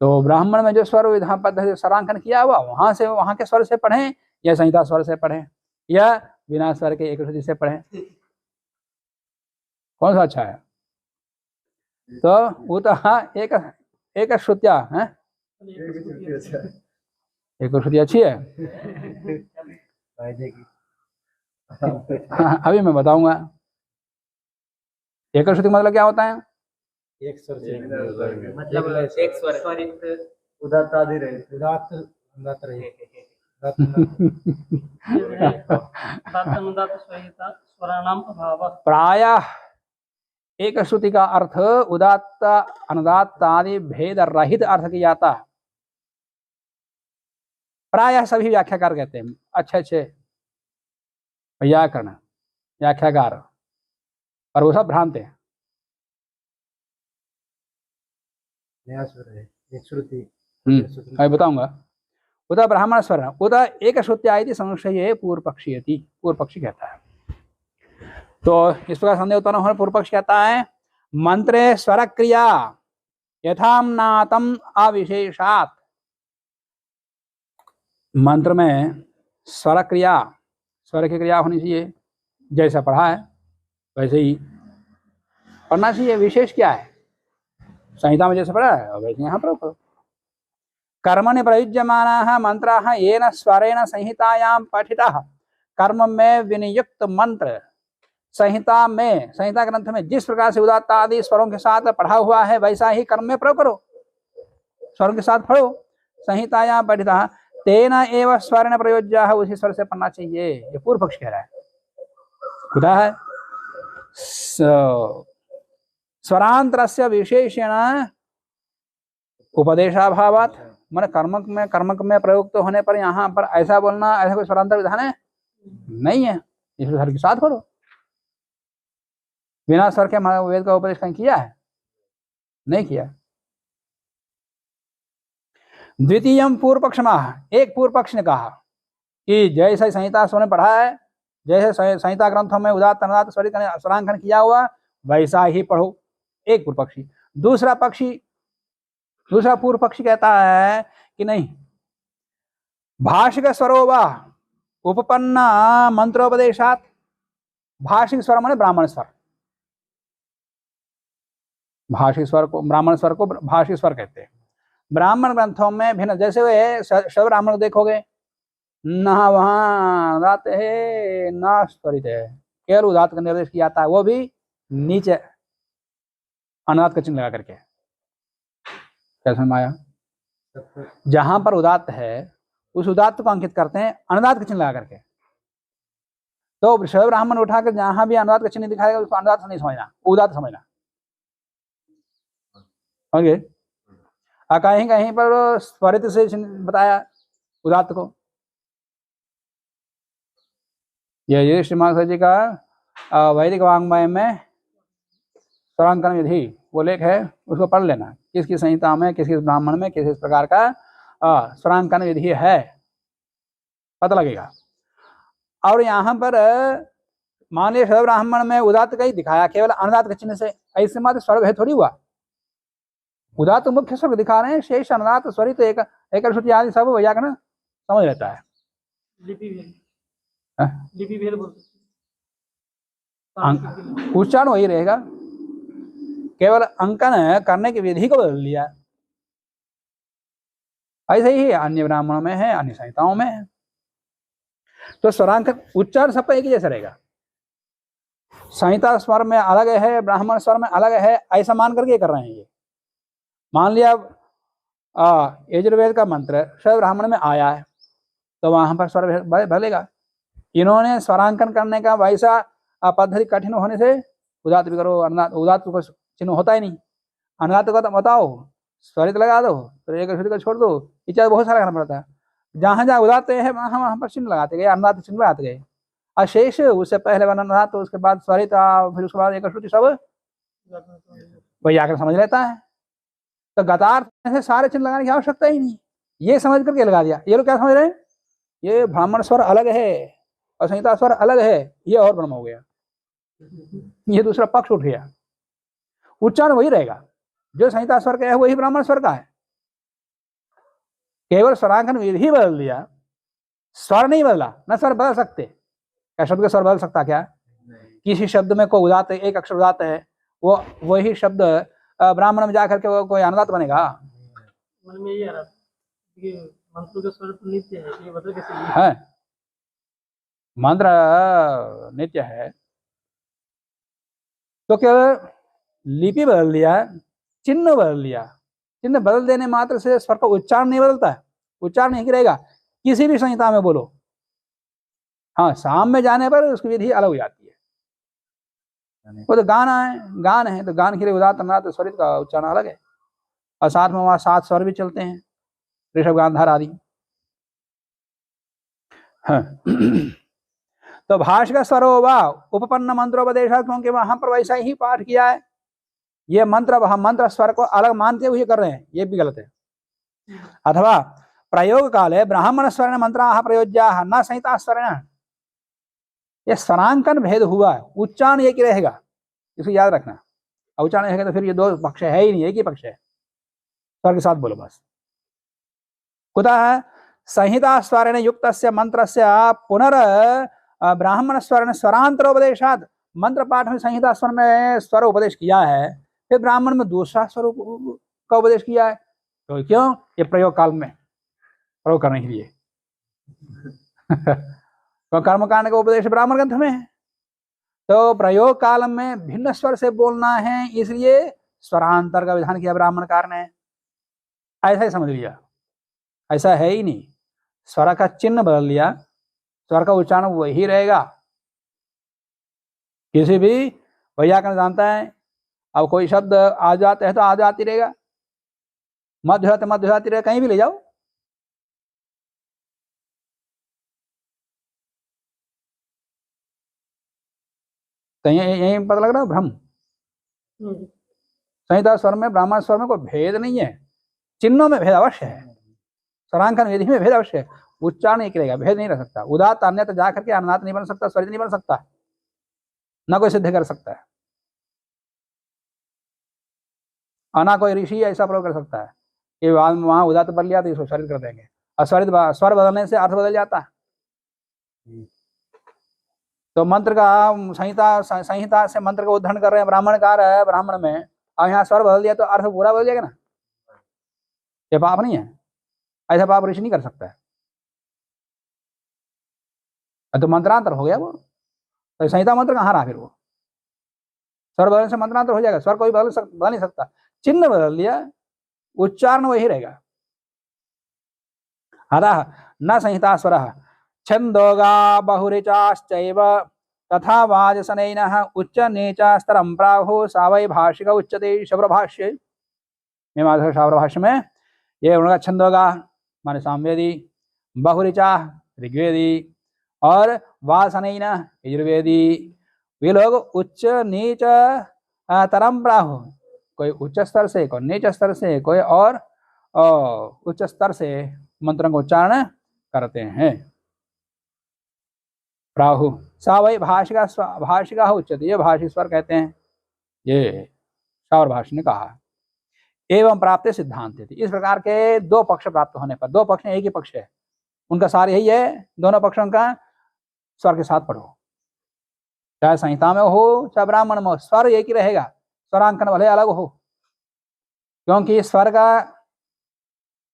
तो ब्राह्मण में जो स्वर विधान पद्धति स्वरांकन किया हुआ वहां से, वहां के स्वर से पढ़ें या संहिता स्वर से पढ़ें या बिना स्वर के एक श्रुति से पढ़ें, कौन सा अच्छा है? तो वो तो हाँ, एक श्रुतिया है, एक श्रुति अच्छी है। हाँ, अभी मैं बताऊंगा एक श्रुति मतलब क्या होता है। एक स्वर से मतलब एक स्वर उदात्त आदि रहे, उदात्त अनुदात्त रहे, प्रायः एक श्रुति का अर्थ उदात्त अनुदात्त आदि भेद रहित अर्थ किया जाता है। प्रायः सभी व्याख्याकार कहते हैं, अच्छे व्याकरण व्याख्याकार, और वो सब भ्रांत है। एक श्रुति मैं बताऊंगा। उदा ब्राह्मण स्वर उदा एक श्रुति आई संशय पूर्व पक्षी, पूर्व पक्षी कहता है। तो इस प्रकार संदेह उत्पन्न होने पूर्व पक्ष कहता है मंत्रे स्वर क्रिया यथाम्नातम अविशेषात, मंत्र में स्वर क्रिया, स्वर की क्रिया होनी चाहिए, जैसा पढ़ा है वैसे ही पढ़ना चाहिए। विशेष क्या है? संहिता में जैसे पढ़ा है और वैसे यहाँ प्रयोग करो। कर्मणि प्रयुज्यमानाः मंत्राः येन स्वरेण संहितायां पठिताः, कर्म में विनियुक्त मंत्र संहिता में, संहिता ग्रंथ में जिस प्रकार से उदात्त आदि स्वरों के साथ पढ़ा हुआ है वैसा ही कर्म में प्रयोग करो, स्वरों के साथ पढ़ो। संहितायां पठिताः तेन एव स्वरेण प्रयोज्याः, उसी स्वर से पढ़ना चाहिए, ये पूर्व पक्ष कह रहा है। खुदा है स्वरांतरस्य विशेषेण उपदेशाभावात्, मन कर्मक में प्रयुक्त होने पर यहाँ पर ऐसा बोलना, ऐसा कोई स्वरांतर विधान है नहीं है, इस स्वर के साथ पढ़ो। बिना स्वर के वेद का उपदेश कहीं किया है? नहीं किया। द्वितीय पूर्व पक्ष में, एक पूर्व पक्ष ने कहा कि जैसे संहिता स्वर ने पढ़ा है, जैसे संहिता ग्रंथों में उदात्त अनुदात्त स्वरांकन किया हुआ वैसा ही पढ़ो, एक पूर्व पक्षी। दूसरा पूर्व पक्षी कहता है कि नहीं, भाषिक स्वरो वा उपपन्ना मंत्रोपदेशात, भाषिक स्वर माने ब्राह्मण स्वर, भाषिक स्वर को, ब्राह्मण स्वर को भाषिक स्वर कहते हैं। ब्राह्मण ग्रंथों में भिन्न, जैसे वे शव ब्राह्मण देखोगे न वहाँ उदात्त है न स्वरित है, केवल उदात्त का निर्देश किया जाता है, वो भी नीचे अनुदात्त का चिन्ह लगा करके। कैसे माया? जहां पर उदात्त है उस उदात्त को अंकित करते हैं अनुदात्त का चिन्ह लगा करके। तो शव ब्राह्मण उठाकर जहां भी अनुदात्त का चिन्ह दिखाएगा उसको अनुदात्त नहीं समझना, उदात्त समझना। समझे? कहीं कहीं पर स्वरित से बताया उदात्त को। ये श्रीमान जी का वैदिक वाङ्मय में स्वरांकन विधि वो लेख है, उसको पढ़ लेना, किस किस संहिता में, किस किस ब्राह्मण में किस किस प्रकार का स्वरांकन विधि है, पता लगेगा। और यहाँ पर मान लिया शव ब्राह्मण में उदात्त का ही दिखाया केवल अनुदात्त के चिन्ह से, ऐसे मात्र स्वर है थोड़ी हुआ। उदात्त मुख्य स्वर दिखा रहे हैं, शेष अनुदात्त स्वरित एक श्रुति आदि सब व्याकरण समझ लेता है। उच्चारण वही रहेगा, केवल अंकन करने की विधि को बदल लिया। ऐसे ही अन्य ब्राह्मणों में है, अन्य संहिताओं में है। तो स्वरांकन उच्चार सबका एक ही जैसा रहेगा। संहिता स्वर में अलग है, ब्राह्मण स्वर में अलग है, ऐसा मान करके कर रहे हैं ये। मान लिया यजुर्वेद का मंत्र शब्द ब्राह्मण में आया है तो वहां पर स्वर बदलेगा। इन्होंने स्वरांकन करने का वैसा पद्धति कठिन होने से उदात्त भी करो, उदात्त को चिन्ह होता ही नहीं, अनुदात्त को तो बताओ, स्वरित लगा दो, तो एक को छोड़ दो, इत्यादि बहुत सारा करना पड़ता है। जहां जहां उदात्त है वहां पर चिन्ह लगाते गए, अनुदात्त चिन्ह लगाते गए। अशेष उससे पहले वर्णन रहा तो उसके बाद स्वरित, फिर उसके बाद एक श्रुति, सब वही आकर समझ लेता है। तो गतार्थ से सारे चिन्ह लगाने की आवश्यकता ही नहीं, ये समझ करके लगा दिया। ये लोग क्या समझ रहे हैं, ये ब्राह्मण स्वर अलग है और संहिता स्वर अलग है, ये और ब्रह्म हो गया, ये दूसरा पक्ष उठ गया। उच्चारण वही रहेगा, जो संहिता स्वर का है वही ब्राह्मण स्वर का है, केवल स्वरांकन विधि बदल दिया, स्वर नहीं बदला। न स्वर बदल सकते, क्या शब्द का स्वर बदल सकता क्या? किसी शब्द में कोई उदात्त, एक अक्षर उदात्त है, वो वही शब्द ब्राह्मण में जाकर के वो कोई अनुदात्त बनेगा? मन में ये आ रहा कि मंत्र का स्वर तो नित्य है, ये मतलब कैसे है? मंत्र नित्य है तो केवल लिपि बदल दिया, चिन्ह बदल दिया। चिन्ह बदल देने मात्र से स्वर का उच्चारण नहीं बदलता है, उच्चारण नहीं रहेगा। किसी भी संहिता में बोलो, हाँ, साम में जाने पर उसकी विधि अलग हो जाती है। वो तो गाना है, गान है तो गान के लिए उदात्त अनुदात्त स्वरित का उच्चारण अलग है, और साथ में वहां 7 स्वर भी चलते हैं, ऋषभ गांधार आदि। हाँ। तो भाष्य का स्वरो व उपपन्न मंत्रोपदेशात्, क्योंकि वहां पर वैसा ही पाठ किया है। ये मंत्र स्वर को अलग मानते हुए कर रहे हैं, ये भी गलत है। अथवा प्रयोग काले ब्राह्मण स्वर्ण मंत्रा प्रयोज्या न संहिता स्वर्ण, ये स्वरांकन भेद हुआ है, उच्चारण एक ही रहेगा, इसको याद रखना। उच्चारण रहेगा तो फिर ये 2 पक्ष है ही नहीं, एक ही पक्ष है। स्वर के साथ बोलो बस। कुतः संहिता स्वरेण युक्तस्य मंत्रस्य पुनर् ब्राह्मण स्वर्ण स्वरांतरोपदेशात्, मंत्र पाठ में संहिता स्वर में स्वर उपदेश किया है, फिर ब्राह्मण में दूसरा स्वर का उपदेश किया है, तो क्यों? ये प्रयोग काल में प्रयोग करने के लिए। तो कर्मकांड का उपदेश ब्राह्मण ग्रंथ में है, तो प्रयोग काल में भिन्न स्वर से बोलना है, इसलिए स्वरांतर का विधान किया ब्राह्मणकार ने। ऐसा ही समझ लिया, ऐसा है ही नहीं। स्वर का चिन्ह बदल लिया, स्वर का उच्चारण वही रहेगा। किसी भी वैयाकरण जानता है, अब कोई शब्द आ जाते हैं तो आ जाती रहेगा, मध्य जाती रहेगा, कहीं भी ले जाओ। तो यही पता लग रहा है भ्रम। संहिता स्वर में ब्राह्मण स्वर में कोई भेद नहीं है, चिन्हों में भेद अवश्य है, स्वरांकन विधि में भेद अवश्य है, उच्चारण एक रहेगा, भेद नहीं रह सकता। उदात्त अन्यत्र जाकर के अनुदात्त नहीं बन सकता, स्वरित नहीं बन सकता, न कोई सिद्ध कर सकता है, और ना कोई ऋषि ऐसा प्रयोग कर सकता है कि वहां उदात्त बदल लिया तो इसको स्वरित कर देंगे, और स्वर बदलने से अर्थ बदल जाता है। तो मंत्र का संहिता से मंत्र का उद्धरण कर रहे हैं, ब्राह्मणकार है, ब्राह्मण में, और यहाँ स्वर बदल दिया तो अर्थ पूरा बदल जाएगा ना, ये पाप नहीं है, ऐसा पाप ऋषि नहीं कर सकता है। तो मंत्रांतर हो गया वो, तो संहिता मंत्र कहाँ रहा फिर वो? स्वर बदलने से मंत्रांतर हो जाएगा, स्वर कोई बदल नहीं सकता, चिन्ह बदल दिया, उच्चारण वही रहेगा। अतः न संहिता स्वर छंदोगा बहुरिचाश्चैव तथा वाजसनैनः उच्च नीचास्तरं प्राहुः सा वै भाषिक उच्यते। शबरभाष्य मीमांसा शबरभाष्य में ये उनका छंदोगा माने सामवेदी, बहुरिचा ऋग्वेदी, और वासनैनः यजुर्वेदी, वे लोग उच्च नीच तरम प्राहु, कोई उच्च स्तर से, कोई नीच स्तर से, कोई और उच्च स्तर से मंत्रों का उच्चारण करते हैं। प्राहु सा वही भाषिका उच्चते, ये भाषिक स्वर कहते हैं, ये शावर भाष्य ने कहा। एवं प्राप्त सिद्धांत थी, इस प्रकार के 2 पक्ष प्राप्त होने पर, 2 पक्ष एक ही पक्ष है, उनका सार यही है, दोनों पक्षों का स्वर के साथ पढ़ो, चाहे संहिता में हो चाहे ब्राह्मण में हो, स्वर एक ही रहेगा, स्वरांकन भले अलग हो, क्योंकि स्वर का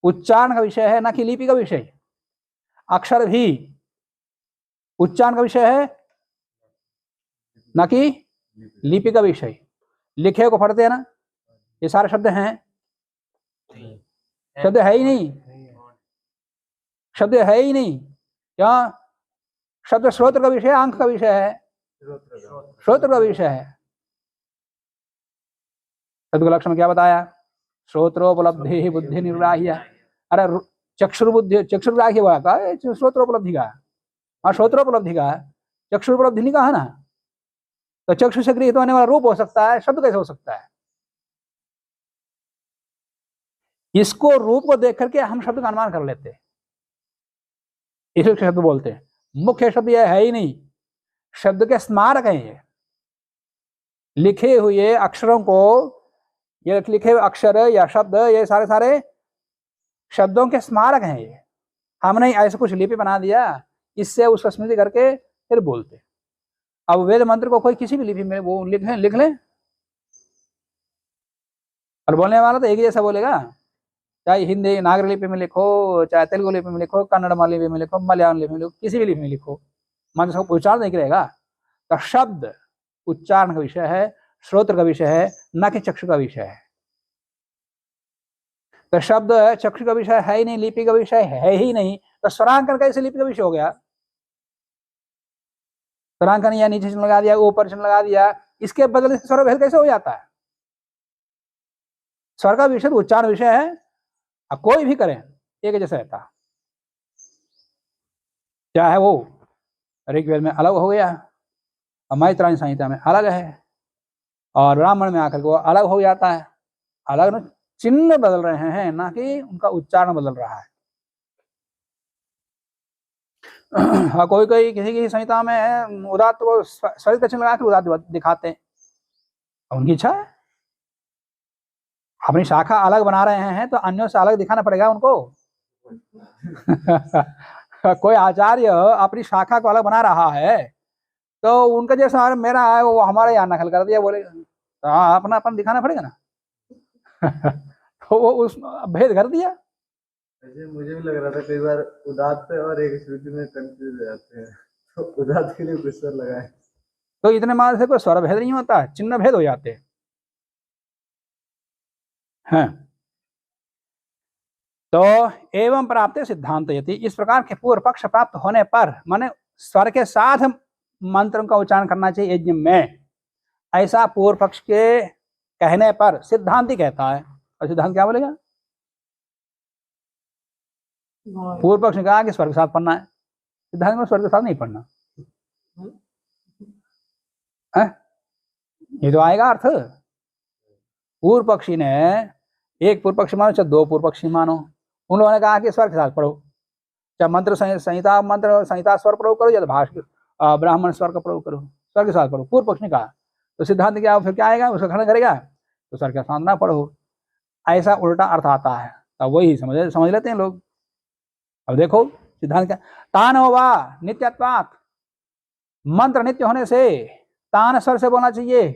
उच्चारण का विषय है, न कि लिपि का विषय। अक्षर भी उच्चारण का विषय है, न कि लिपि का विषय। लिखे को पढ़ते हैं ना, ये सारे शब्द हैं? शब्द है ही नहीं, शब्द है ही नहीं। क्या शब्द श्रोत्र का विषय, अंक का विषय है, श्रोत्र का विषय है। सद्गुलक्षण क्या बताया? श्रोत्रोपलब्धि बुद्धि निर्ग्राह्य। अरे चक्षुर्बुद्धि, चक्षुर्ग्राह्य हुआ का श्रोत्रोपलब्धि का, हाँ श्रोत्रोपलब्धि का, चक्षुरोपलब्धि नहीं कहा ना। तो चक्षु से गृहीत होने वाला रूप हो सकता है, शब्द कैसे हो सकता है? इसको रूप को देख करके हम शब्द का अनुमान कर लेते, इसलिए शब्द बोलते हैं। मुख्य शब्द यह है ही नहीं, शब्द के स्मारक हैं ये। लिखे हुए अक्षरों को, ये लिखे हुए अक्षर या शब्द, ये सारे सारे शब्दों के स्मारक हैं ये। हमने ऐसे कुछ लिपि बना दिया, इससे उसका स्मृति करके फिर बोलते। अब वेद मंत्र को कोई किसी भी लिपि में वो लिख ले, और बोलने वाला तो एक जैसा बोलेगा। चाहे हिंदी नागरी लिपि में लिखो, चाहे तेलुगु लिपि में लिखो, कन्नड़ लिपि में लिखो, मलयालम लिपि में लिखो, किसी भी लिपि में लिखो, मंत्र सब उच्चारण नहीं करेगा। तो शब्द उच्चारण का विषय है, श्रोत्र का विषय है, न कि चक्षु का विषय है। तो शब्द चक्षु का विषय है ही नहीं, लिपि का विषय है ही नहीं, तो स्वरांकन कैसे लिपि का विषय हो गया? स्वरांकन या नीचे चिन्ह लगा दिया, ऊपर चिन्ह लगा दिया, इसके बदले से स्वर भेद कैसे हो जाता है? स्वर का विषय उच्चारण विषय है, अब कोई भी करें एक जैसा रहता। चाहे वो ऋग्वेद में अलग हो गया, और मैत्रायणी संहिता में अलग है, और ब्राह्मण में आकर के वो अलग हो जाता है। अलग न चिन्ह बदल रहे हैं, ना कि उनका उच्चारण बदल रहा है। हाँ, कोई कोई किसी की संहिता में उदात्त वो स्वरित का चिन्ह लगा कर उदात्त दिखाते हैं, उनकी इच्छा है। अपनी शाखा अलग बना रहे हैं तो अन्यों से अलग दिखाना पड़ेगा उनको। कोई आचार्य अपनी शाखा को अलग बना रहा है तो उनका जैसा मेरा है वो हमारे यहाँ नकल कर दिया, बोले हाँ अपना अपन दिखाना पड़ेगा ना। तो वो उस भेद कर दिया। ऐसे मुझे भी लग रहा था कई बार उदात्त और एक श्रुति में कंफ्यूज हो जाते हैं, तो उदात्त के लिए कुछ स्वर लगाए तो इतने माल से कोई स्वर भेद नहीं होता, चिन्ह भेद हो जाते हैं। तो एवं प्राप्त सिद्धांत यति, इस प्रकार के पूर्व पक्ष प्राप्त होने पर, माने स्वर के साथ मंत्र का उच्चारण करना चाहिए यज्ञ में, ऐसा पूर्व पक्ष के कहने पर सिद्धांति कहता है। और सिद्धांत क्या बोलेगा? पूर्व पक्ष ने कहा कि स्वर के साथ पढ़ना है, सिद्धांत में स्वर के साथ नहीं पढ़ना है। ये तो आएगा अर्थ। पूर्व पक्षी ने, एक पूर्व पक्षी मानो चाहे दो पूर्व पक्षी मानो, उन लोगों ने कहा कि स्वर के साथ पढ़ो, चाहे मंत्र संहिता स्वर प्रयोग करो, या भाष्य ब्राह्मण स्वर का प्रयोग करो, स्वर के साथ पढ़ो। पूर्व पक्ष ने कहा तो सिद्धांत क्या फिर क्या आएगा? उसका खंडन करेगा तो स्वर के साथ ना पढ़ो, ऐसा उल्टा अर्थ आता है। तब वही समझ लेते हैं लोग। अब देखो सिद्धांत क्या, तान होवा नित्यत्वात्, मंत्र नित्य होने से तान स्वर से बोलना चाहिए।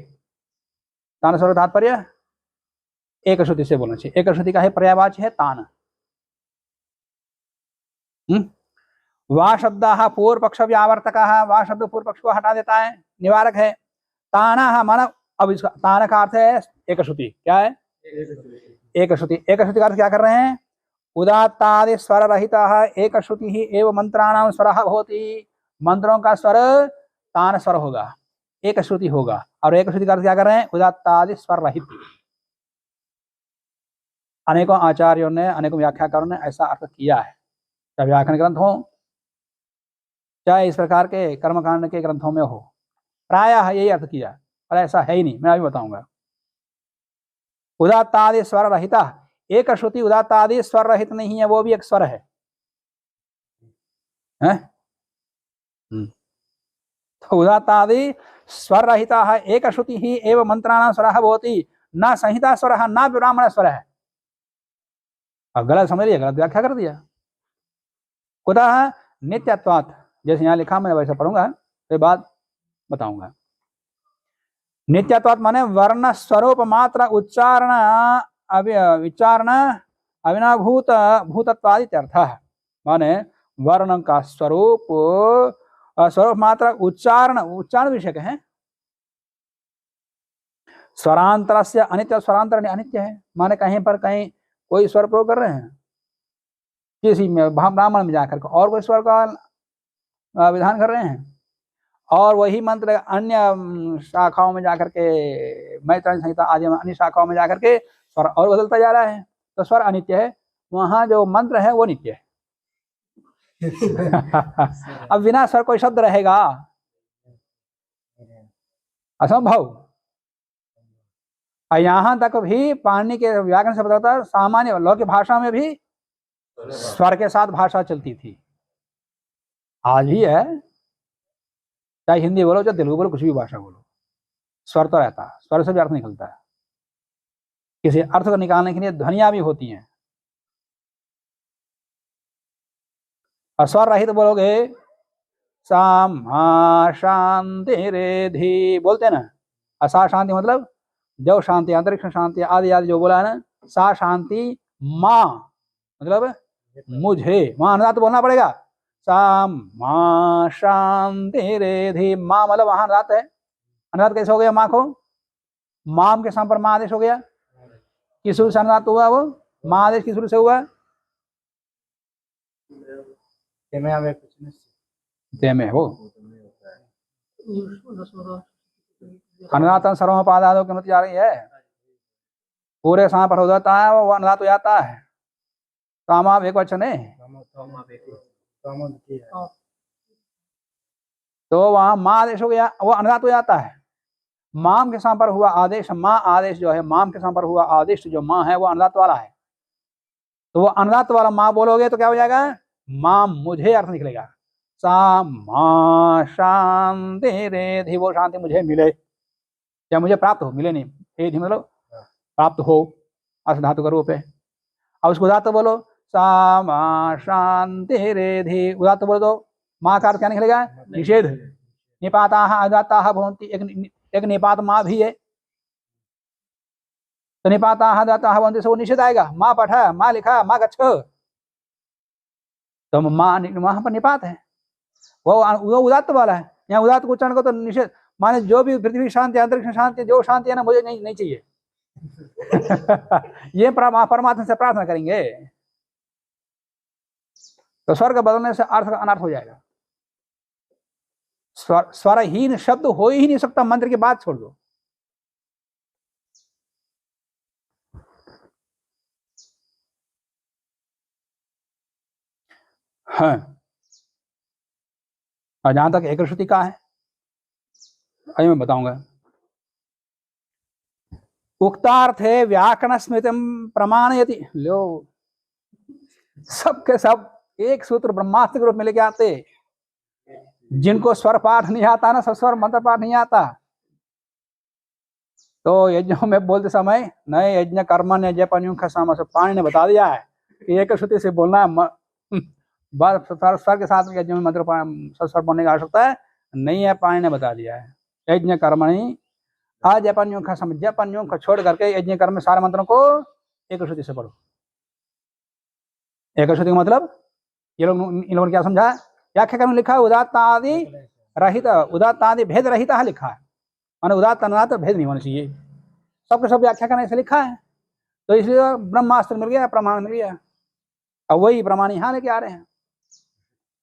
तान स्वर तात्पर्य एक श्रुति से बोलना चाहिए। एक श्रुति का है पर्यायवाची है तान। वा शब्द पूर्व पक्ष व्यावर्तक, वा शब्द पूर्व पक्ष को हटा देता है, निवारक है। ताना माना, अब इसका तान का अर्थ है एक श्रुति। क्या है? एक श्रुति। एक श्रुति का अर्थ क्या कर रहे हैं? उदात्तादि स्वर रहित एक श्रुति ही एवं मंत्राणाम स्वर भवति, मंत्रों का स्वर तान स्वर होगा, एक श्रुति होगा। और एक श्रुति का अर्थ क्या कर रहे हैं? उदात्तादि स्वर रहित। अनेकों आचार्यों ने, अनेकों व्याख्याकारों ने ऐसा अर्थ किया है, चाहे व्याकरण ग्रंथ हो, चाहे इस प्रकार के कर्मकांड के ग्रंथों में हो, प्रायः यही अर्थ किया, पर ऐसा है ही नहीं। मैं अभी बताऊंगा। उदात्तादि स्वर रहिता, एक श्रुति उदात्तादि स्वर रहित नहीं है, वो भी एक स्वर है, तो उदात्तादि स्वर रहिता है एक श्रुति ही एवं मंत्राणाम स्वरः भवति, न संहिता स्वरः न ब्राह्मण स्वर है। अब गलत समझ लिया, गलत व्याख्या कर दिया। कुतः नित्यत्वात्, जैसे यहाँ लिखा मैं वैसे पढ़ूंगा, फिर बात बताऊंगा। नित्यत्वात् माने वर्ण स्वरूप मात्र उच्चारण विचारण अविनाभूत भूतत्वादि अर्थ है। माने वर्ण का स्वरूप स्वरूप मात्र उच्चारण उच्चारण विषय है। स्वरांतर से अनित्य, स्वरांतर अनित्य है। माने कहीं पर कहीं कोई स्वर प्रयोग कर रहे हैं किसी में ब्राह्मण में जाकर के और कोई स्वर का विधान कर रहे हैं, और वही मंत्र अन्य शाखाओं में जाकर के मैत्रेयी संहिता आदि में अन्य शाखाओं में जाकर के स्वर और बदलता जा रहा है। तो स्वर अनित्य है, वहां जो मंत्र है वो नित्य है। अब बिना स्वर कोई शब्द रहेगा असंभव। यहां तक भी पाणिनि के व्याकरण से बताता है, सामान्य लौकिक भाषा में भी स्वर के साथ भाषा चलती थी, आज भी है। चाहे हिंदी बोलो, चाहे तेलुगु बोलो, कुछ भी भाषा बोलो, स्वर तो रहता है। स्वर से भी अर्थ निकलता है। किसी अर्थ को निकालने के लिए ध्वनियां भी होती हैं। और स्वर रहित तो बोलोगे साम शांति रेधि बोलते ना, असा शांति मतलब जो शांति, अंतरिक्ष शांति आदि आदि जो बोला है ना, सा शांति माँ मतलब मुझे, वहां अनुदात बोलना पड़ेगा। साम शांति रेधि, माँ मतलब वहां अनुदात है। अनुदात कैसे हो गया माँ को? माम के स्थान पर माँ आदेश हो गया। किस सूत्र से अनुदात हुआ? वो माँ आदेश किस सूत्र से हुआ? में वो अनुदात सर्वपादादो की जा रही है, पूरे स्थान पर हो जाता है वो अनुदात हो जाता है। कामा एक वचन है तो वहां माँ आदेश हो गया, वो अनुदात हो जाता है। माम के स्थान पर हुआ आदेश, माँ आदेश जो है, माम के स्थान पर हुआ आदेश जो माँ है वो अनुदात वाला है। तो वो अनुदात वाला माँ बोलोगे तो क्या हो जाएगा? माम मुझे अर्थ निकलेगा। सा माँ शांति रेधि, वो शांति मुझे मिले या मुझे प्राप्त हो, मिले नहीं, रेधि मतलब प्राप्त हो, अर्थ धातु का रूप है। अब उसको उदात्त बोलो, सा माँ शांति रेधि, उदात्त बोलो तो माँ का अर्थ क्या निकलेगा? निषेध। निपाता उदात्ता भवन्ति, एक निपात माँ भी है, तो निपाता उदात्ता भवन्ति से वो निषेध आएगा। माँ पठा, माँ लिखा, माँ गच्छ, तो माँ वहां पर निपात है, वो उदात्त वाला है। यहाँ उदात्त उच्चारण को तो निषेध, माने जो भी पृथ्वी शांति, अंतरिक्ष शांति, जो शांति है ना, मुझे नहीं चाहिए। ये परमात्मा से प्रार्थना करेंगे तो स्वर्ग बदलने से अर्थ का अनर्थ हो जाएगा। स्वरहीन शब्द हो ही नहीं सकता, मंत्र की बात छोड़ दो। हाँ, और जहां तक एक श्रुति का है, अभी मैं बताऊंगा। उक्तार्थे व्याकरण स्मृतिम प्रमाणयति, लो सबके सब एक सूत्र ब्रह्मास्त्र के रूप में लेके आते। जिनको स्वर पाठ नहीं आता ना, सब स्वर मंत्र पाठ नहीं आता, तो यज्ञों में बोलते समय नए यज्ञ कर्म जपन्युख से पाणि ने बता दिया है कि एक श्रुति से बोलना है, स्वर के साथ यज्ञ में मंत्र स्वर बोलने की आवश्यकता है नहीं है, पाणि ने बता दिया है। यज्ञ कर्मणि अजपन्युख, जपन्युख छोड़ करके यज्ञ कर्म में सारे मंत्रों को एक श्रुति से पढ़ो। एक श्रुति का मतलब इन लोगों ने क्या समझा? व्याख्या कर्म लिखा है उदात्तादि रहित, उदात्तादि भेद रहित लिखा है, माने उदात्त अनुदात्त भेद नहीं होना चाहिए। सबके सब व्याख्या करने से लिखा है, तो इसलिए ब्रह्मास्त्र मिल गया, प्रमाण मिल गया। अब वही प्रमाण यहाँ लेके आ रहे हैं।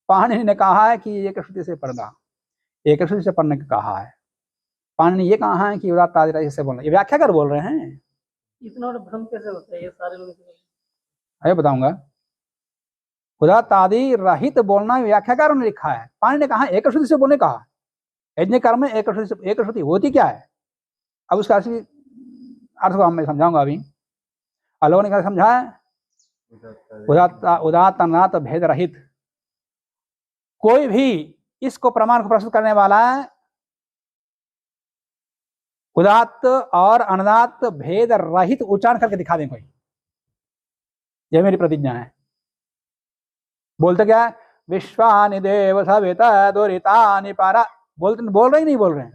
पाणिनि ने कहा है कि एक श्रुति से पढ़ना, एक श्रुति से पढ़ने का कहा है। पाणिनि ने ये कहा है कि उदात्तादि रहित से बोलना, ये व्याख्या कर बोल रहे हैं। इतना भ्रम कैसे होता है ये सारे लोग? अरे बताऊंगा। उदात्तादि रहित बोलना व्याख्याकारों ने लिखा है, पाणिनि ने कहा एक श्रुति से बोलने कहा। यज्ञ कर्म में एक श्रुति होती क्या है? अब उसका असली अर्थ को मैं समझाऊंगा अभी। लोगों ने क्या समझा है? उदात्त अनुदात्त भेद रहित। कोई भी इसको प्रमाण को प्रस्तुत करने वाला है, उदात्त और अनुदात्त भेद रहित उच्चारण करके दिखा दें कोई, यह मेरी प्रतिज्ञा है। बोलते क्या है? विश्वानि देव सविता दुरितानि पारा, बोल रहे ही नहीं बोल रहे हैं।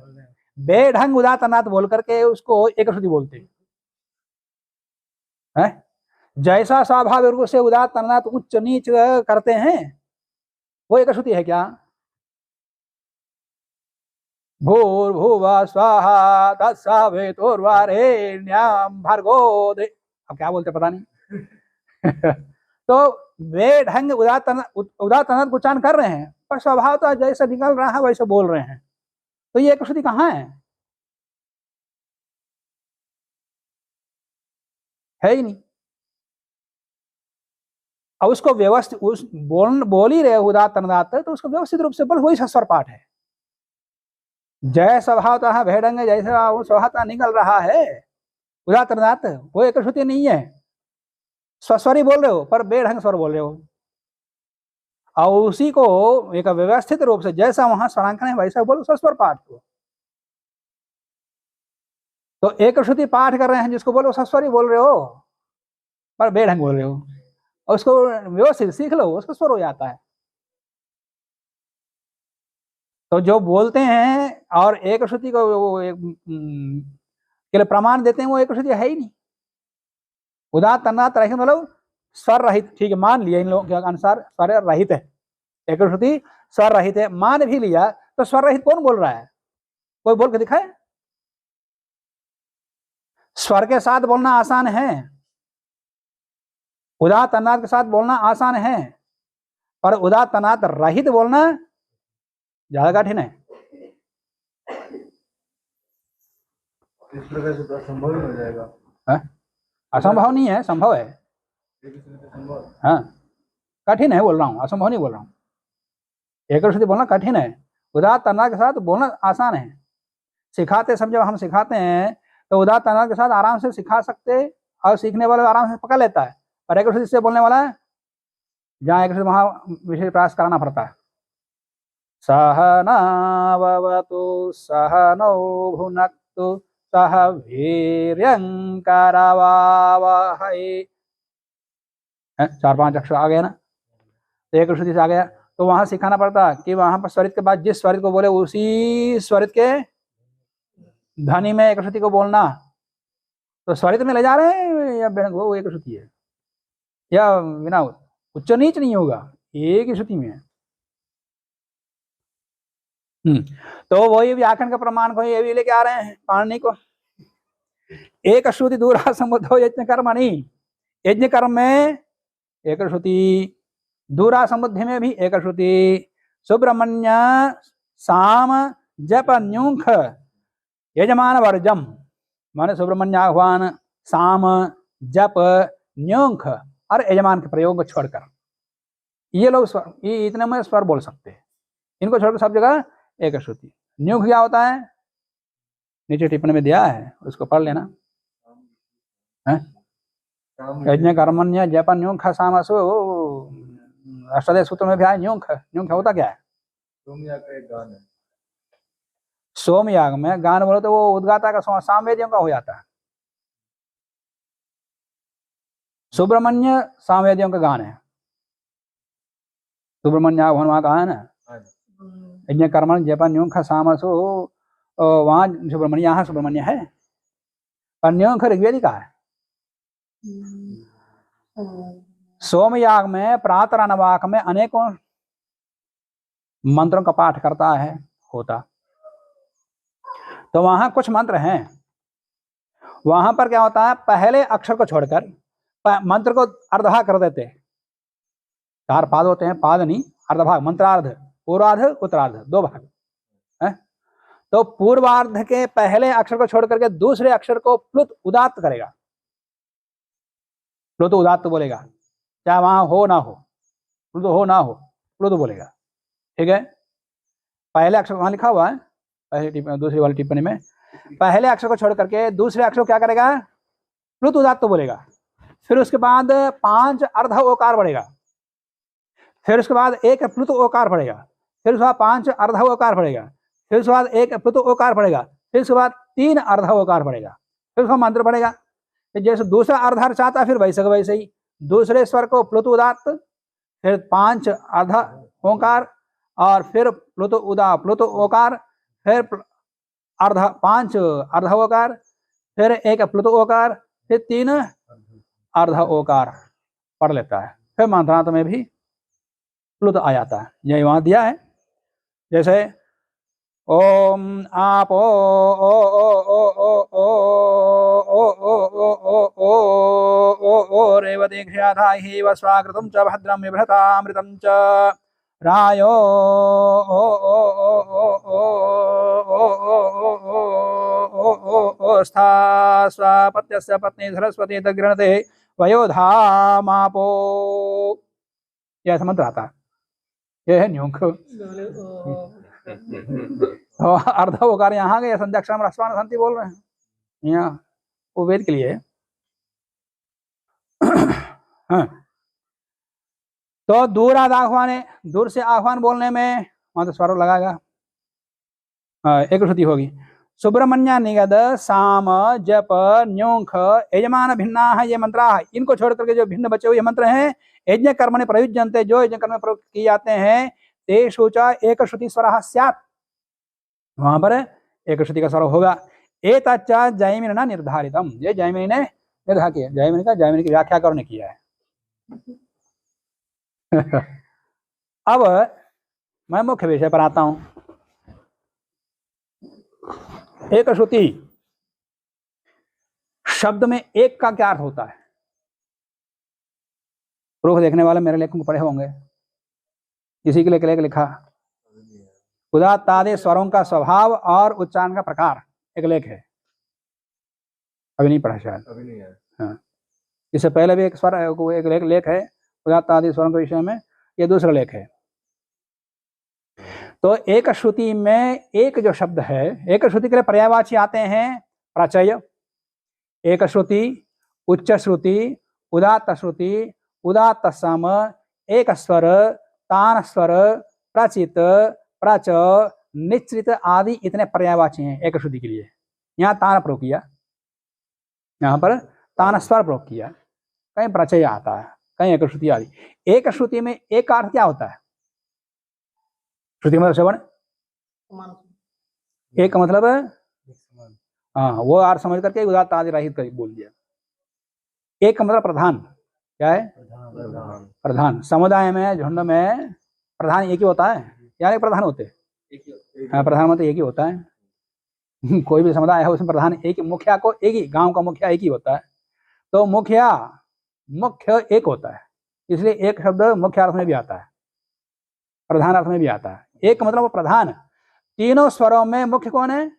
बेढंग उदात्त अनाथ बोल करके उसको एक श्रुति बोलते हैं। जैसा स्वाभाविक से उदात्त अनाथ उच्च नीच करते हैं वो एक श्रुति है क्या? भूर्भुवः स्वः तत्सवितुर्वरेण्यं भर्गो दे, अब क्या बोलते पता नहीं। तो बेढंग उदात्त अनाथ उच्चारण कर रहे हैं पर स्वभाव तो जैसे निकल रहा है वैसे बोल रहे हैं, तो ये एक श्रुति कहाँ है ही नहीं। अब उसको व्यवस्थित बोल ही रहे उदात्त अनाथ, तो उसको व्यवस्थित रूप से बोल, वही स्वर पाठ है। जय स्वभावतः भेड़ंग जैसा वो स्वभावतः निकल रहा है उदात्त अनाथ, वो एक श्रुति नहीं है। स्वस्वरी बोल रहे हो पर बेढंग स्वर बोल रहे हो, और उसी को एक व्यवस्थित रूप से जैसा वहां स्वरांकन है वैसा बोलो स्वस्वर पाठ को। तो एक श्रुति पाठ कर रहे हैं जिसको बोलो स्वस्वरी बोल रहे हो पर बेढंग बोल रहे हो, और उसको व्यवस्थित सीख लो, उसको स्वर हो जाता है। तो जो बोलते हैं और एक श्रुति को के लिए प्रमाण देते हैं वो एक श्रुति है ही नहीं। उदात्त अनाथ रहित मतलब स्वर रहित, ठीक है मान लिया इन लोगों के अनुसार स्वर रहित है, एक श्रुति स्वर रहित है मान भी लिया, तो स्वर रहित कौन बोल रहा है? कोई बोल के दिखाए। स्वर के साथ बोलना आसान है, उदात्त अनाथ के साथ बोलना आसान है, पर उदात्त अनाथ रहित बोलना ज्यादा कठिन है। इस प्रकार से तो असंभव ही हो जाएगा। असंभव नहीं है, संभव है। हाँ कठिन है बोल रहा हूँ, असंभव नहीं बोल रहा हूँ। एक श्रुति बोलना कठिन है, उदात्त अनाथ के साथ बोलना आसान है। सिखाते सब जब हम सिखाते हैं तो उदात्त अनाथ के साथ आराम से सिखा सकते, और सीखने वाले आराम से पकड़ लेता है, पर एक श्रुति से बोलने वाला है जहाँ एक श्रुति वहां विशेष प्रयास कराना पड़ता है। सहनावतु सहनौ भुनक्तु सह वीर्यं करवावहै, 4-5 अक्षर आ गया ना, तो एक श्रुति से आ गया, तो वहां सिखाना पड़ता कि वहां पर स्वरित के बाद जिस स्वरित को बोले उसी स्वरित के ध्वनि में एक श्रुति को बोलना। तो स्वरित में ले जा रहे हैं या वो एक श्रुति है, या बिना उच्च नीच नहीं होगा, एक ही श्रुति में है। तो वही व्याकरण का प्रमाण को ये भी लेके आ रहे हैं पाणिनि को। एक श्रुति दूरा समुद्धो यज्ञ कर्मणि, यज्ञ कर्म में एक श्रुति, दूरा समुद्धि में भी एक श्रुति, सुब्रह्मण्य साम जप न्यूख यजमान वर्जम, माने सुब्रह्मण्य आह्वान, साम जप न्यूख और यजमान के प्रयोग को छोड़कर ये लोग स्वर, ये इतने में स्वर बोल सकते हैं, इनको छोड़कर सब जगह एक श्रुति। न्यूख क्या होता है नीचे टिप्पणी में दिया है, उसको पढ़ लेना। यज्ञ कर्मण्य जप न्यूख सामसु, अष्टादश सूत्र में भी आया न्यूख। न्यूख होता क्या है? सोमयाग का एक गान है। सोमयाग में गान बोलो तो वो उद्गाता का सामवेदियों का हो जाता है। सुब्रह्मण्य सामवेदियों का गान है, सुब्रह्मण्य वहां कहा है ना, यज्ञ कर्मण्य जप न्यूख सामसु, वहां सुब्रह्मण्य, यहाँ सुब्रह्मण्य है, पर न्यूख ऋग्वेदी का है। सोमयाग में प्रातरानवाक में अनेकों मंत्रों का पाठ करता है होता, तो वहां कुछ मंत्र हैं, वहां पर क्या होता है पहले अक्षर को छोड़कर मंत्र को अर्धभाग कर देते हैं। 4 पाद होते हैं, पाद नहीं अर्धभाग, मंत्रार्ध, पूर्वार्ध उत्तरार्ध, 2 भाग है। तो पूर्वार्ध के पहले अक्षर को छोड़ करके दूसरे अक्षर को प्लुत उदात्त करेगा, प्लुत उदात्त बोलेगा, चाहे वहां हो ना हो, प्लुत हो ना हो, प्लुत बोलेगा, ठीक है। पहले अक्षर वहां लिखा हुआ है, पहले दूसरी वाली टिप्पणी में पहले अक्षर को छोड़ करके दूसरे अक्षर को क्या करेगा प्लुत उदात्त बोलेगा। फिर उसके बाद 5 अर्ध ओकार बढ़ेगा, फिर उसके बाद 1 प्लुत ओकार पड़ेगा, फिर उसके बाद 5 अर्ध ओकार पड़ेगा, फिर उसके बाद 1 प्लुत ओकार पड़ेगा, फिर उसके बाद 3 अर्ध ओकार पड़ेगा, फिर उसका मंत्र पड़ेगा। जैसे दूसरा अर्धार चाहता फिर वैसे का वैसे ही दूसरे स्वर को प्लुत उदात्त, फिर 5 अर्ध ओकार, और फिर प्लुत ओकार, फिर पांच अर्ध ओकार, फिर एक प्लुत ओकार, फिर 3 अर्ध ओकार पढ़ लेता है। फिर मंत्रांत में भी प्लुत आ जाता है, यही वहां दिया है। जैसे ओम आपो ओ ओ ओ ओ ओ ओ ओ ओ ओ ओ ओ रेवती क्षयाथाहि वस्वाकृतं च भद्रं बिभ्रतामृतं च रायो ओ ओ ओ ओ ओ ओ ओ ओ ओ स्था स्वापत्यस्य पत्नी सरस्वती तग्रणते वयोधामापो। यह मंत्र आता है, यह है न्यूंख। तो अर्ध ओकार यहाँ गए, संध्याक्षरम ह्रस्वान संति बोल रहे हैं यहाँ, वो वेद के लिए है। हाँ। तो दूराद आह्वाने, दूर से आह्वान बोलने में वहां तो स्वर लगाएगा, एक श्रुति होगी। सुब्रमण्य निगद साम जप न्योंख यजमान भिन्ना है, ये मंत्र है। इनको छोड़ करके जो भिन्न बचे हुए मंत्र हैं, यज्ञ कर्म ने प्रयुज्यन्ते, जो यज्ञ कर्म में प्रयुक्त किए जाते हैं, तेषु च एक श्रुति स्वर स्यात्, वहां पर एक श्रुति का स्वर होगा। एतच्च जैमिन न निर्धारितम, ये जैमिनी ने निर्धारित किया। जैमिनी की व्याख्या करने किया है। अब मैं मुख्य विषय पर आता हूं। एक श्रुति शब्द में एक का क्या अर्थ होता है? प्रूफ देखने वाले मेरे लेख को पढ़े होंगे, इसी के लिए लिखा उदात्त आदि स्वरों का स्वभाव और उच्चारण का प्रकार, एक लेख है। अभी नहीं पढ़ा शायद, अभी नहीं है। हाँ, इससे पहले भी एक स्वर एक लेख है उदात्त आदि स्वरों के विषय में, ये दूसरा लेख है। तो एक श्रुति में एक जो शब्द है, एक श्रुति के लिए पर्यायवाची आते हैं प्रचय, एक श्रुति, उच्च श्रुति, उदात्त श्रुति, उदात्त सम, एक स्वर, तान स्वर, प्रचित, प्रच, निश्चित आदि इतने पर्यायवाची हैं एक श्रुति के लिए। यहाँ तान प्रयोग किया, यहाँ पर तान स्वर प्रयोग किया, कहीं प्रचय आता है, कहीं एक श्रुति आदि। एक श्रुति में एक अर्थ क्या होता है? श्रुति मतलब श्रवण, एक मतलब हाँ, वो अर्थ समझ करके उदात्त आदि रहित कर बोल दिया। एक मतलब प्रधान, क्या है? प्रधान। समुदाय में, झुंड में प्रधान एक ही होता है, यानी प्रधान होते हैं। हाँ, प्रधान मतलब एक ही होता है। कोई भी समुदाय है उसमें प्रधान एक ही, मुखिया को एक ही, गांव का मुखिया एक ही होता है। तो मुखिया मुख्य एक होता है, इसलिए एक शब्द मुख्य अर्थ में भी आता है, प्रधान अर्थ में भी आता है। एक मतलब वो प्रधान। तीनों स्वरों में मुख्य कौन है?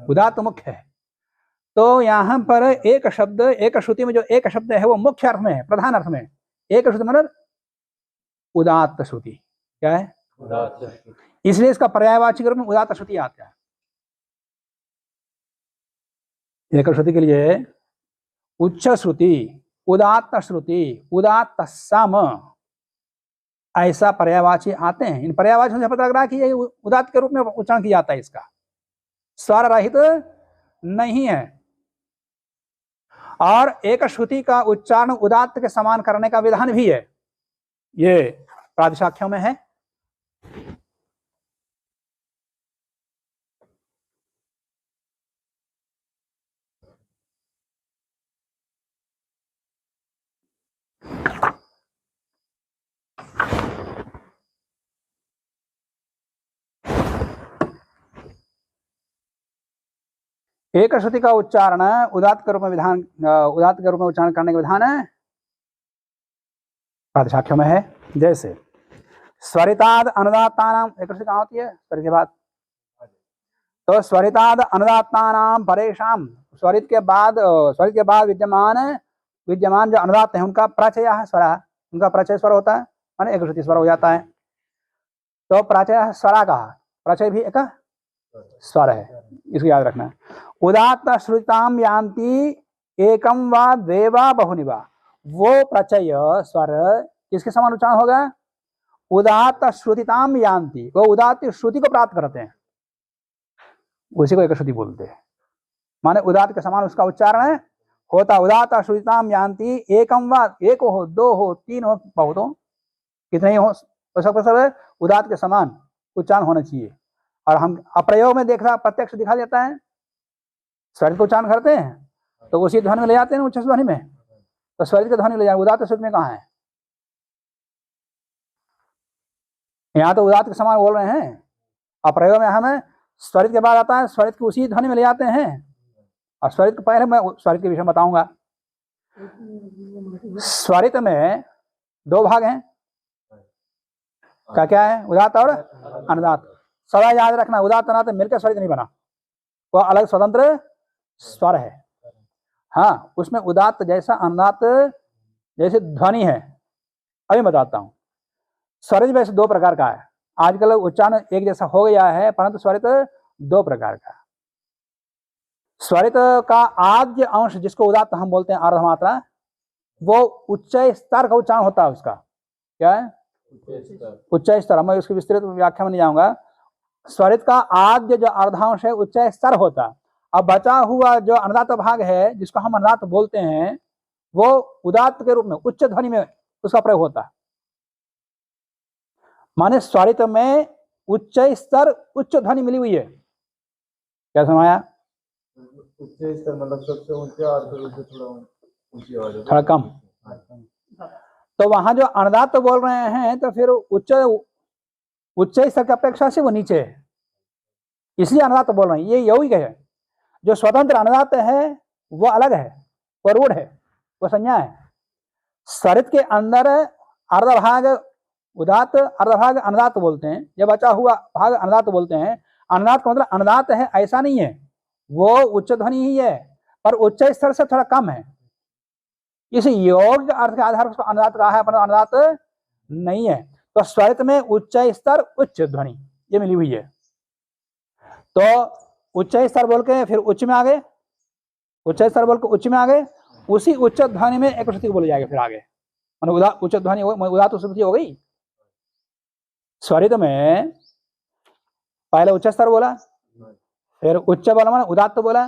उदात्त मुख्य है। तो यहाँ पर एक शब्द, एक श्रुति में जो एक शब्द है वो मुख्य अर्थ में है, प्रधान अर्थ में। एक श्रुति मतलब उदात्त श्रुति, क्या है? उदात्त। इसलिए इसका पर्यायवाची रूप में उदात्त श्रुति आता है। एक श्रुति के लिए उच्च श्रुति, उदात्त श्रुति, उदात्त सम, ऐसा पर्यायवाची आते हैं। इन पर्यायवाचियों से पता लग रहा है कि ये उदात्त के रूप में उच्चारण किया जाता है, इसका स्वर रहित नहीं है। और एक श्रुति का उच्चारण उदात्त के समान करने का विधान भी है, ये प्रादिशाख्यों में है। एक श्रुति का उच्चारण उदात्त के रूप में विधान, उदात्त के रूप में उच्चारण करने का विधान है प्रादिशाख्यों में है। जैसे स्वरिताद अनुदात्तानाम, एक श्रुति कहाँ होती है? स्वरित के बाद। तो स्वरिताद अनुदात्तानाम परेशान, स्वरित के बाद विद्यमान जो अनुदात्त है उनका प्रचय है स्वर, उनका प्रचय स्वर होता है, माने एक श्रुति स्वर हो जाता है। तो प्रचय स्वरा का, प्रचय भी एक स्वर है, इसको याद रखना है। उदात्त श्रुताम यान्ति एकम वा द्वे वा बहुनि वा, वो प्रचय स्वर किसके समान उच्चारण होगा? उदात्त श्रुतिताम यान्ति, वो उदात्त श्रुति को प्राप्त करते हैं, उसी को एक श्रुति बोलते हैं। माने उदात्त के समान उसका उच्चारण होता। उदात्त श्रुतिताम यान्ति एकम वा, एक हो, दो हो, तीन हो, बहुत हो, कितने ही हो, सब उदात्त के समान उच्चारण होना चाहिए। और हम अप्रयोग में देखा प्रत्यक्ष दिखा देता है, स्वरित को उच्चारण करते हैं तो उसी ध्वनि में ले जाते हैं, उच्च ध्वनि में, तो स्वरित के ध्वनि ले जाए। उदात्त श्रुति में कहाँ है? यहाँ तो उदात्त के समान बोल रहे हैं, अप्रयोग में हमें स्वरित के बाद आता है, स्वरित की उसी ध्वनि में ले जाते हैं। और स्वरित के पहले मैं स्वरित के विषय में बताऊंगा। स्वरित में दो भाग हैं, क्या क्या है? उदात्त और अनुदात्त। सदा याद रखना, उदात्त अनुदात्त मिलकर स्वरित नहीं बना, वो अलग स्वतंत्र स्वर है। हाँ, उसमें उदात्त जैसा अनुदात्त जैसे ध्वनि है, अभी बताता हूँ। स्वरित वैसे दो प्रकार का है, आजकल उच्चारण एक जैसा हो गया है, परंतु स्वरित दो प्रकार का। स्वरित का आद्य अंश जिसको उदात्त हम बोलते हैं, अर्धमात्रा, वो उच्च स्तर का उच्चारण होता है। उसका क्या है? उच्च स्तर। मैं उसकी विस्तृत व्याख्या में नहीं जाऊंगा। स्वरित का आद्य जो अर्धांश है उच्च स्तर होता। अब बचा हुआ जो अनुदात्त भाग है, जिसको हम अनुदात्त बोलते हैं, वो उदात्त के रूप में उच्च ध्वनि में उसका प्रयोग होता है। माने स्वरित में उच्च स्तर उच्च ध्वनि मिली हुई है। क्या समझाया? उच्च स्तर मतलब सबसे ऊंचे और फिर उससे थोड़ा ऊंची आवाज, थोड़ा कम। तो वहां जो अनुदात्त बोल रहे हैं, तो फिर उच्च स्तर की अपेक्षा से वो नीचे है, इसलिए अनुदात्त बोल रहे हैं। ये यही है। जो स्वतंत्र अनुदात्त है वो अलग है, वो रूढ़ है, वो संज्ञा है। स्वरित के अंदर अर्धभाग उदात्त, अर्धभाग अनुदात्त बोलते हैं, जब बचा हुआ भाग अनुदात्त बोलते हैं। अनुदात्त का मतलब अनुदात्त है ऐसा नहीं है, वो उच्च ध्वनि ही है, पर उच्च स्तर से थोड़ा कम है। इस योग के अर्थ के आधार पर उसको अनुदात्त कहा है, पर अनुदात्त नहीं है। तो स्वरित में उच्च स्तर उच्च ध्वनि ये मिली हुई है। तो उच्च स्तर बोल के फिर उच्च में आ गए, उच्च स्तर बोल के उच्च में आ गए, उसी उच्च ध्वनि में एक श्रुति बोली जाएगी। फिर आगे मतलब उच्च ध्वनि उदात्त श्रुति हो गई। स्वरित में पहले उच्च स्तर बोला, फिर उच्च बोला मैंने उदात्त बोला,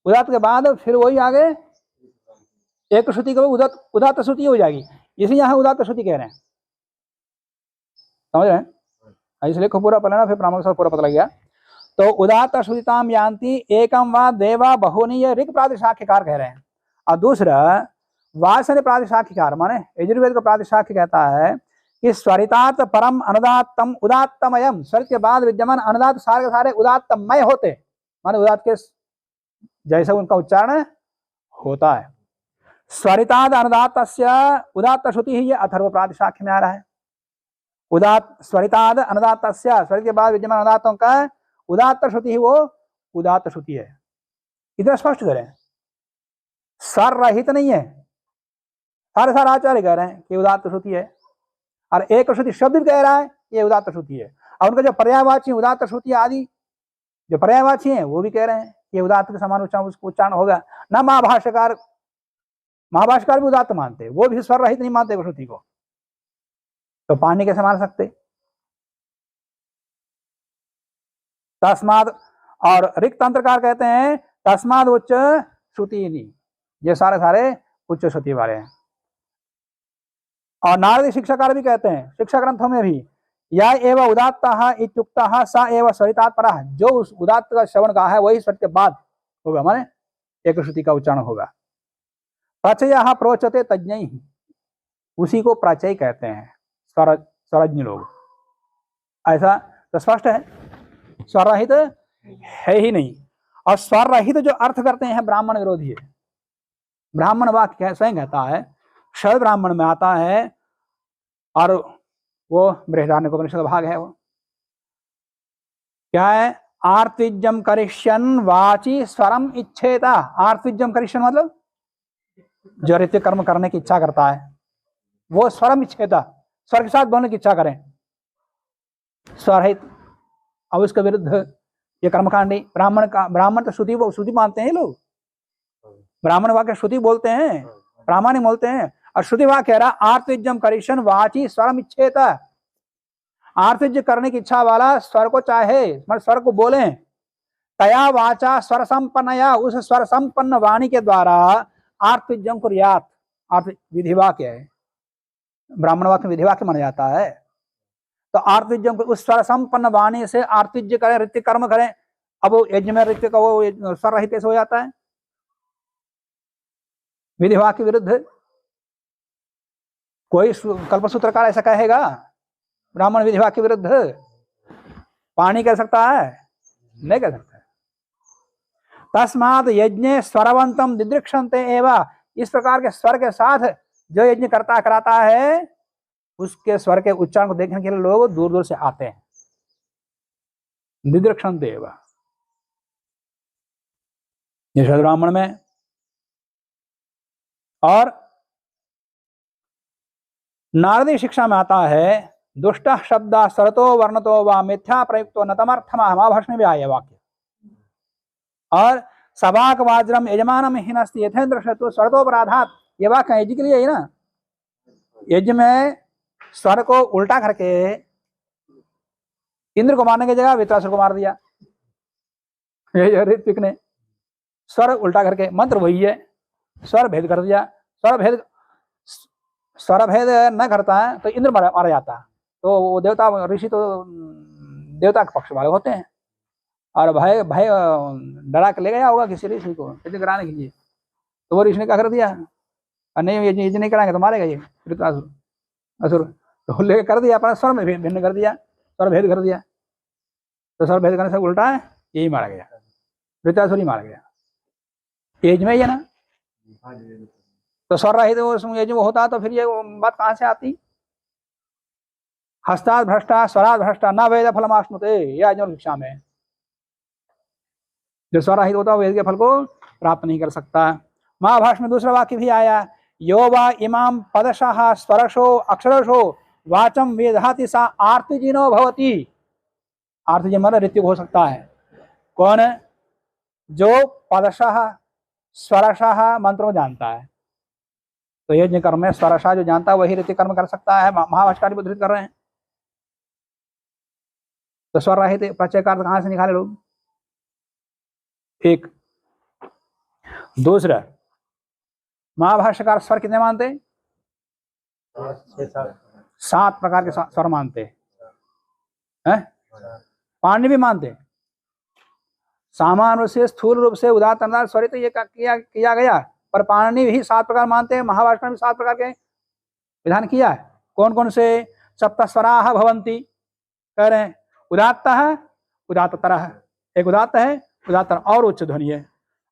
उदात्त के बाद फिर वही आगे एक श्रुति को उदात्त श्रुति हो जाएगी। इसलिए यहाँ उदात्त श्रुति कह रहे हैं, समझ रहे हैं? इसलिए पूरा पढ़ना, फिर प्रामाणिक से पूरा पता लग गया। तो उदात्त श्रुतिताम यान्ति एकम वा देवा बहुनी, ये ऋग प्रातिशाख्यकार कह रहे हैं। और दूसरा वासने प्रातिशाख्यकार माने यजुर्वेद का प्रातिशाख्य कहता है कि स्वरितात परम अनुदात्तम उदात्तमयम, स्वरित के बाद विद्यमान अनुदात्त सारे के सारे उदात्तमय होते, माने उदात्त के जैसे उनका उच्चारण होता है। स्वरिताद अनुदात्तस्य उदात्त श्रुति ही, ये अथर्व प्रातिशाख्य में आ रहा है। उदात्त स्वरिताद अनुदात्तस्य, स्वरित के बाद विद्यमान अनुदात्तों का उदात्त श्रुति ही वो उदात्त श्रुति है। इतना स्पष्ट करें, स्वर रहित नहीं है। सारे सारे आचार्य कह रहे हैं कि उदात्त श्रुति है, और एक श्रुति शब्द भी कह रहा है ये उदात्त श्रुति है। और उनका जो पर्यायवाची उदात्त श्रुति आदि जो पर्यायवाची हैं वो भी कह रहे हैं ये उदात्त के समान उच्चारण होगा। ना महाभाष्यकार भी उदात्त मानते, वो भी स्वर रहित नहीं मानते श्रुति को, तो पानी कैसे मान सकते? तस्माद, और ऋक् तंत्रकार कहते हैं तस्माद उच्च श्रुति नहीं, ये सारे सारे उच्च श्रुति वाले हैं। और नारदी शिक्षाकार भी कहते हैं शिक्षा ग्रंथों में भी, या एवं उदात्तः इत्युक्तः स एवं स्वरितात् परः, जो उस उदात्त का श्रवण कहा है वही स्वरित के बाद होगा, माने एक श्रुति का उच्चारण होगा। प्रचयः प्रोचते तज्ञैः, उसी को प्रचय कहते हैं स्वरज्ञ लोग। ऐसा तो स्पष्ट है, स्वर रहित है ही नहीं। और स्वर रहित जो अर्थ करते हैं ब्राह्मण विरोधी है। ब्राह्मण वाक्य स्वयं कहता है, शब्द ब्राह्मण में आता है, और वो बृहदारण्यकोपनिषद भाग है। वो क्या है? आर्तिज्यम करिष्यन वाची स्वरम इच्छेता। आर्तिज्यम करिष्यन मतलब जो ऋत्य कर्म करने की इच्छा करता है वो स्वरम इच्छेता, स्वर के साथ बोलने की इच्छा करें, स्वरहित। अब उसके विरुद्ध ये कर्मकांडी ब्राह्मण तो श्रुति मानते हैं लोग, ब्राह्मण वाक्य श्रुति बोलते हैं, प्रामाणिक बोलते हैं। और श्रुति वाक्य कह रहा आर्तिज्यम करिष्यन वाची स्वरम इच्छेता, आर्तिज्य करने की इच्छा वाला स्वर को चाहे, स्वर को बोले। तया वाचा स्वर संपन्नया, उस स्वर संपन्न वाणी के द्वारा आर्तिज्यम कुर्यात्, विधि वाक्य है, ब्राह्मण वाक्य विधि वाक्य माना जाता है। तो आर्तिज्य को उस स्वर संपन्न वाणी से आर्तिज्य करें, ऋतिक कर्म करें। अब वो यज्ञ में ऋतिक का वो स्वर रहित हो जाता है, विधिवाक्य के विरुद्ध। कोई कल्पसूत्रकार ऐसा कहेगा ब्राह्मण विधिवाक्य के विरुद्ध? पानी कह सकता है? नहीं कह सकता। तस्मात् यज्ञ स्वरवंतम दिदृक्षन्ते एवं, इस प्रकार के स्वर के साथ जो यज्ञ कराता है उसके स्वर के उच्चारण को देखने के लिए लोग दूर दूर से आते हैं। दिदृक्षन्ते एवं, ये ब्राह्मण में। और नारदी शिक्षा में आता है, दुष्ट शब्द सरतो वर्णतो व मिथ्या प्रयुक्तो न तमर्थम, महाभाष्य में भी आया वाक्य। और सबाक वाज्रम यजमानम हीनस्ति यथेन्द्र शत्रु स्वरतोपराधात, ये वाक्य यज्ञ के लिए है ना। यज्ञ में स्वर को उल्टा करके इंद्र को मारने की जगह वृत्रासुर को मार दिया, ऋत्विक ने। स्वर उल्टा करके, मंत्र वही है, स्वर भेद कर दिया। स्वर भेद न करता है तो इंद्र मारा जाता है। तो वो देवता ऋषि तो देवता के पक्ष वाले होते हैं, और भय डरा के ले गया होगा किसी ऋषि को यज्ञ कराने के लिए। तो वो ऋषि ने क्या कर दिया, नहीं यज्ञ नहीं कराएंगे तो मारेगा ये वृत्रासुर असुर, तो लेके कर दिया, अपना स्वर में भिन्न कर दिया, स्वर भेद कर दिया। तो स्वर भेद करने से उल्टा है, यही मारा गया, वृत्रासुर ही मारा गया। यज्ञ में ही है ना। तो स्वर रहित उसमें यज्ञ वो होता तो फिर ये बात कहाँ से आती? हस्ताद भ्रष्टा स्वराद भ्रष्टा न वेद फलमाश्नुते, यह अर्जुन शिक्षा में। जो स्वर रहित होता है वेद के फल को प्राप्त नहीं कर सकता। महाभाष्य में दूसरा वाक्य भी आया, यो वा इमाम पदशः स्वरशो अक्षरशो वाचम वेदाति सा आर्तिजिनो भवति। आर्तिजिन मतलब ऋत्विक हो सकता है। कौन है? जो पदशः स्वरशः मंत्रों को जानता है। तो यज्ञ कर्म में स्वरशः जो जानता है वही ऋतिक कर्म कर सकता है। महाभाष्यकार उद्धृत कर रहे हैं। तो स्वर रहित प्रत्यय का अर्थ कहां से निकाले लोग? एक। दूसरा, महाभाष्यकार स्वर कितने मानते? 7 प्रकार के स्वर मानते हैं। पाणिनि भी मानते। सामान्य रूप से स्थूल रूप से उदात्त अनुदात्त स्वरित ये किया गया, पर पाणिनि भी 7 प्रकार मानते हैं। महाभाष्य में भी 7 प्रकार के विधान किया है। कौन कौन से? सप्तस्वराः भवन्ति कह रहे हैं। उदात्तः उदात्ततरः, एक उदात्त है, उदात्तर और उच्च ध्वनि है।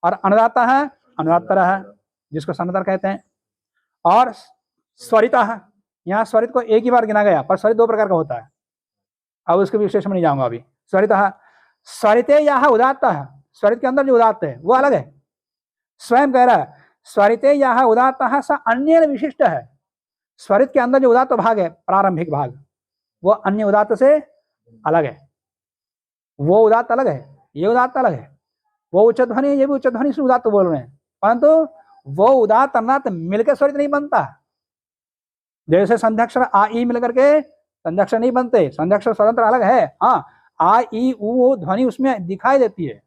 और अनुदात्तः अनुदात्तरः, जिसको सनतर कहते हैं। और स्वरितः, यहाँ स्वरित को एक ही बार गिना गया, पर स्वरित 2 प्रकार का होता है। अब उसके विशेष में नहीं जाऊंगा अभी। स्वरितः, स्वरिते यह उदात्त है, स्वरित के अंदर जो उदात्त है वो अलग है। स्वयं कह रहा है स्वरिते यह उदात्त स अन्य विशिष्ट है। स्वरित के अंदर जो उदात्त भाग है, प्रारंभिक भाग, वो अन्य उदात्त से अलग है। वो उदात्त अलग है, ये उदात्त अलग है। वो उच्च ध्वनि है, ये भी उच्च ध्वनि से उदात्त बोल रहे हैं, परंतु वो उदात्त अनुदात्त मिलकर स्वरित नहीं बनता। जैसे संध्याक्षर आ ई मिलकर के संध्याक्षर नहीं बनते। संध्याक्षर स्वतंत्र अलग है। हाँ, आ ई उ ध्वनि उसमें दिखाई देती है।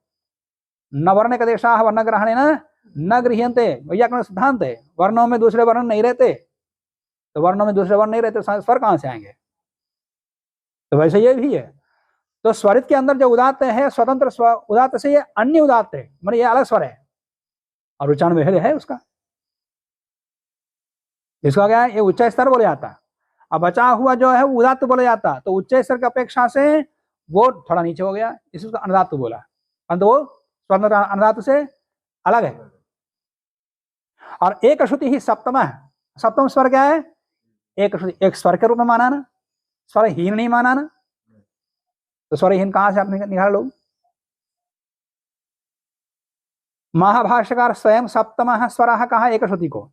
न वर्ण का देशा वर्ण ग्रहण न गृह्यन्ते, व्याकरण सिद्धांत है। वर्णों में दूसरे वर्ण नहीं रहते, तो वर्णों में दूसरे वर्ण नहीं रहते, स्वर कहां से आएंगे? तो वैसे ये भी है। तो स्वरित के अंदर जो उदात्त है स्वतंत्र उदात्त से ये अन्य उदात्त है, मतलब ये अलग स्वर है और उच्चारण भेद है उसका। इसका क्या है? ये उच्च स्तर बोले जाता है। अब बचा हुआ जो है वो उदात्त बोला जाता है। तो उच्च स्तर की अपेक्षा से वो थोड़ा नीचे हो गया, इसलिए उसका अनुदात्त बोला, परंतु वो स्वतंत्र अनुदात्त से अलग है। और एक श्रुति ही सप्तम है। सप्तम स्वर क्या है? एक श्रुति, एक स्वर के रूप में माना ना, स्वरहीन नहीं माना ना। तो स्वरहीन कहां से आपने निकाला लोग? महाभाष्यकार स्वयं सप्तम स्वर कहा एक श्रुति को,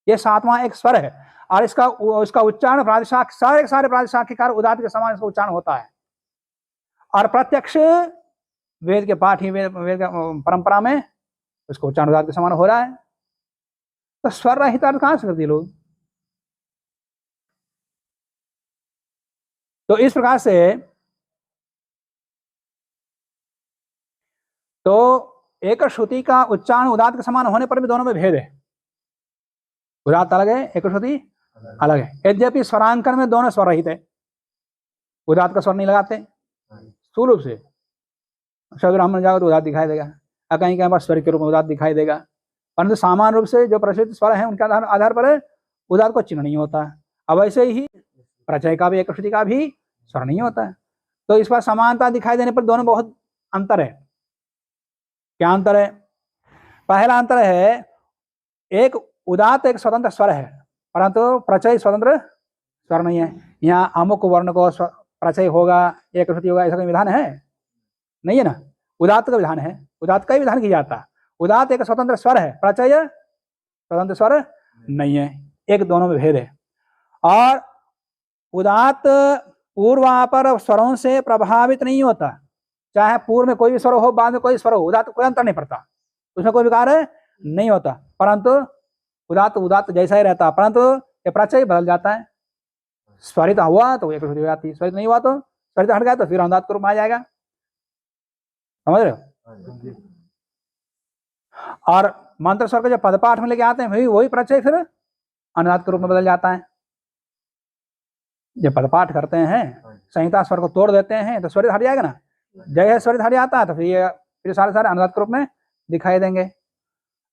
ये 7वां एक स्वर है। और इसका उच्चारण प्रातिशाख सारे प्रातिशाख्यकार उदात्त के समान इसका उच्चारण होता है। और प्रत्यक्ष वेद के पाठ ही वेद परंपरा में उसको उच्चारण उदात्त के समान हो रहा है। तो स्वर रहित अर्थ कहां से कर दिए लोग? तो इस प्रकार से तो एक श्रुति का उच्चारण उदात्त के समान होने पर भी दोनों में भेद है। उदात्त अलग है, एक श्रुति अलग है। यद्यपि स्वरांकन में दोनों स्वर रहित है, उदात्त का स्वर नहीं लगाते स्थूल रूप से। शब्द ब्राह्मण जाओ तो उदात्त दिखाई देगा, और कहीं कहीं पर स्वर के रूप में उदात्त दिखाई देगा, परंतु सामान्य रूप से जो प्रचलित स्वर है उनके आधार पर उदात्त को चिन्ह नहीं होता। अब ऐसे ही प्रचय का भी, एक श्रुति का भी स्वर नहीं होता है। तो इस पर समानता दिखाई देने पर दोनों बहुत अंतर है। क्या अंतर है? पहला अंतर है, एक उदात्त एक स्वतंत्र स्वर है, परंतु प्रचय स्वतंत्र स्वर नहीं है। यहाँ अमुक वर्ण को प्रचय होगा, एक श्रुति होगा, ऐसा कोई विधान है नहीं है ना। उदात्त का विधान है, उदात्त का ही विधान किया जाता है। उदात्त एक स्वतंत्र स्वर है, प्रचय स्वतंत्र स्वर नहीं है, एक दोनों में भेद है। और उदात्त पूर्वापर स्वरों से प्रभावित नहीं होता, चाहे पूर्व में कोई भी स्वर हो, बाद में कोई स्वर हो, उदात्त कोई अंतर नहीं पड़ता, उसमें कोई विकार नहीं होता। परंतु उदात्त उदात्त जैसा ही रहता, परंतु ये प्रचय बदल जाता है। स्वरित हुआ तो एक श्रुति हो जाती है, स्वरित नहीं हुआ तो स्वरित हट गया तो फिर अनुदात्त के रूप में आ जाएगा। समझ रहे हो? और मंत्र स्वर को जब पदपाठ में लेके आते हैं वही प्रचय फिर अनुदात्त के रूप में बदल जाता है। जब पदपाठ करते हैं, संहिता स्वर को तोड़ देते हैं तो स्वरित हट जाएगा ना, जय स्वरित हट जाता है तो फिर सारे अनुदात्त के रूप में दिखाई देंगे।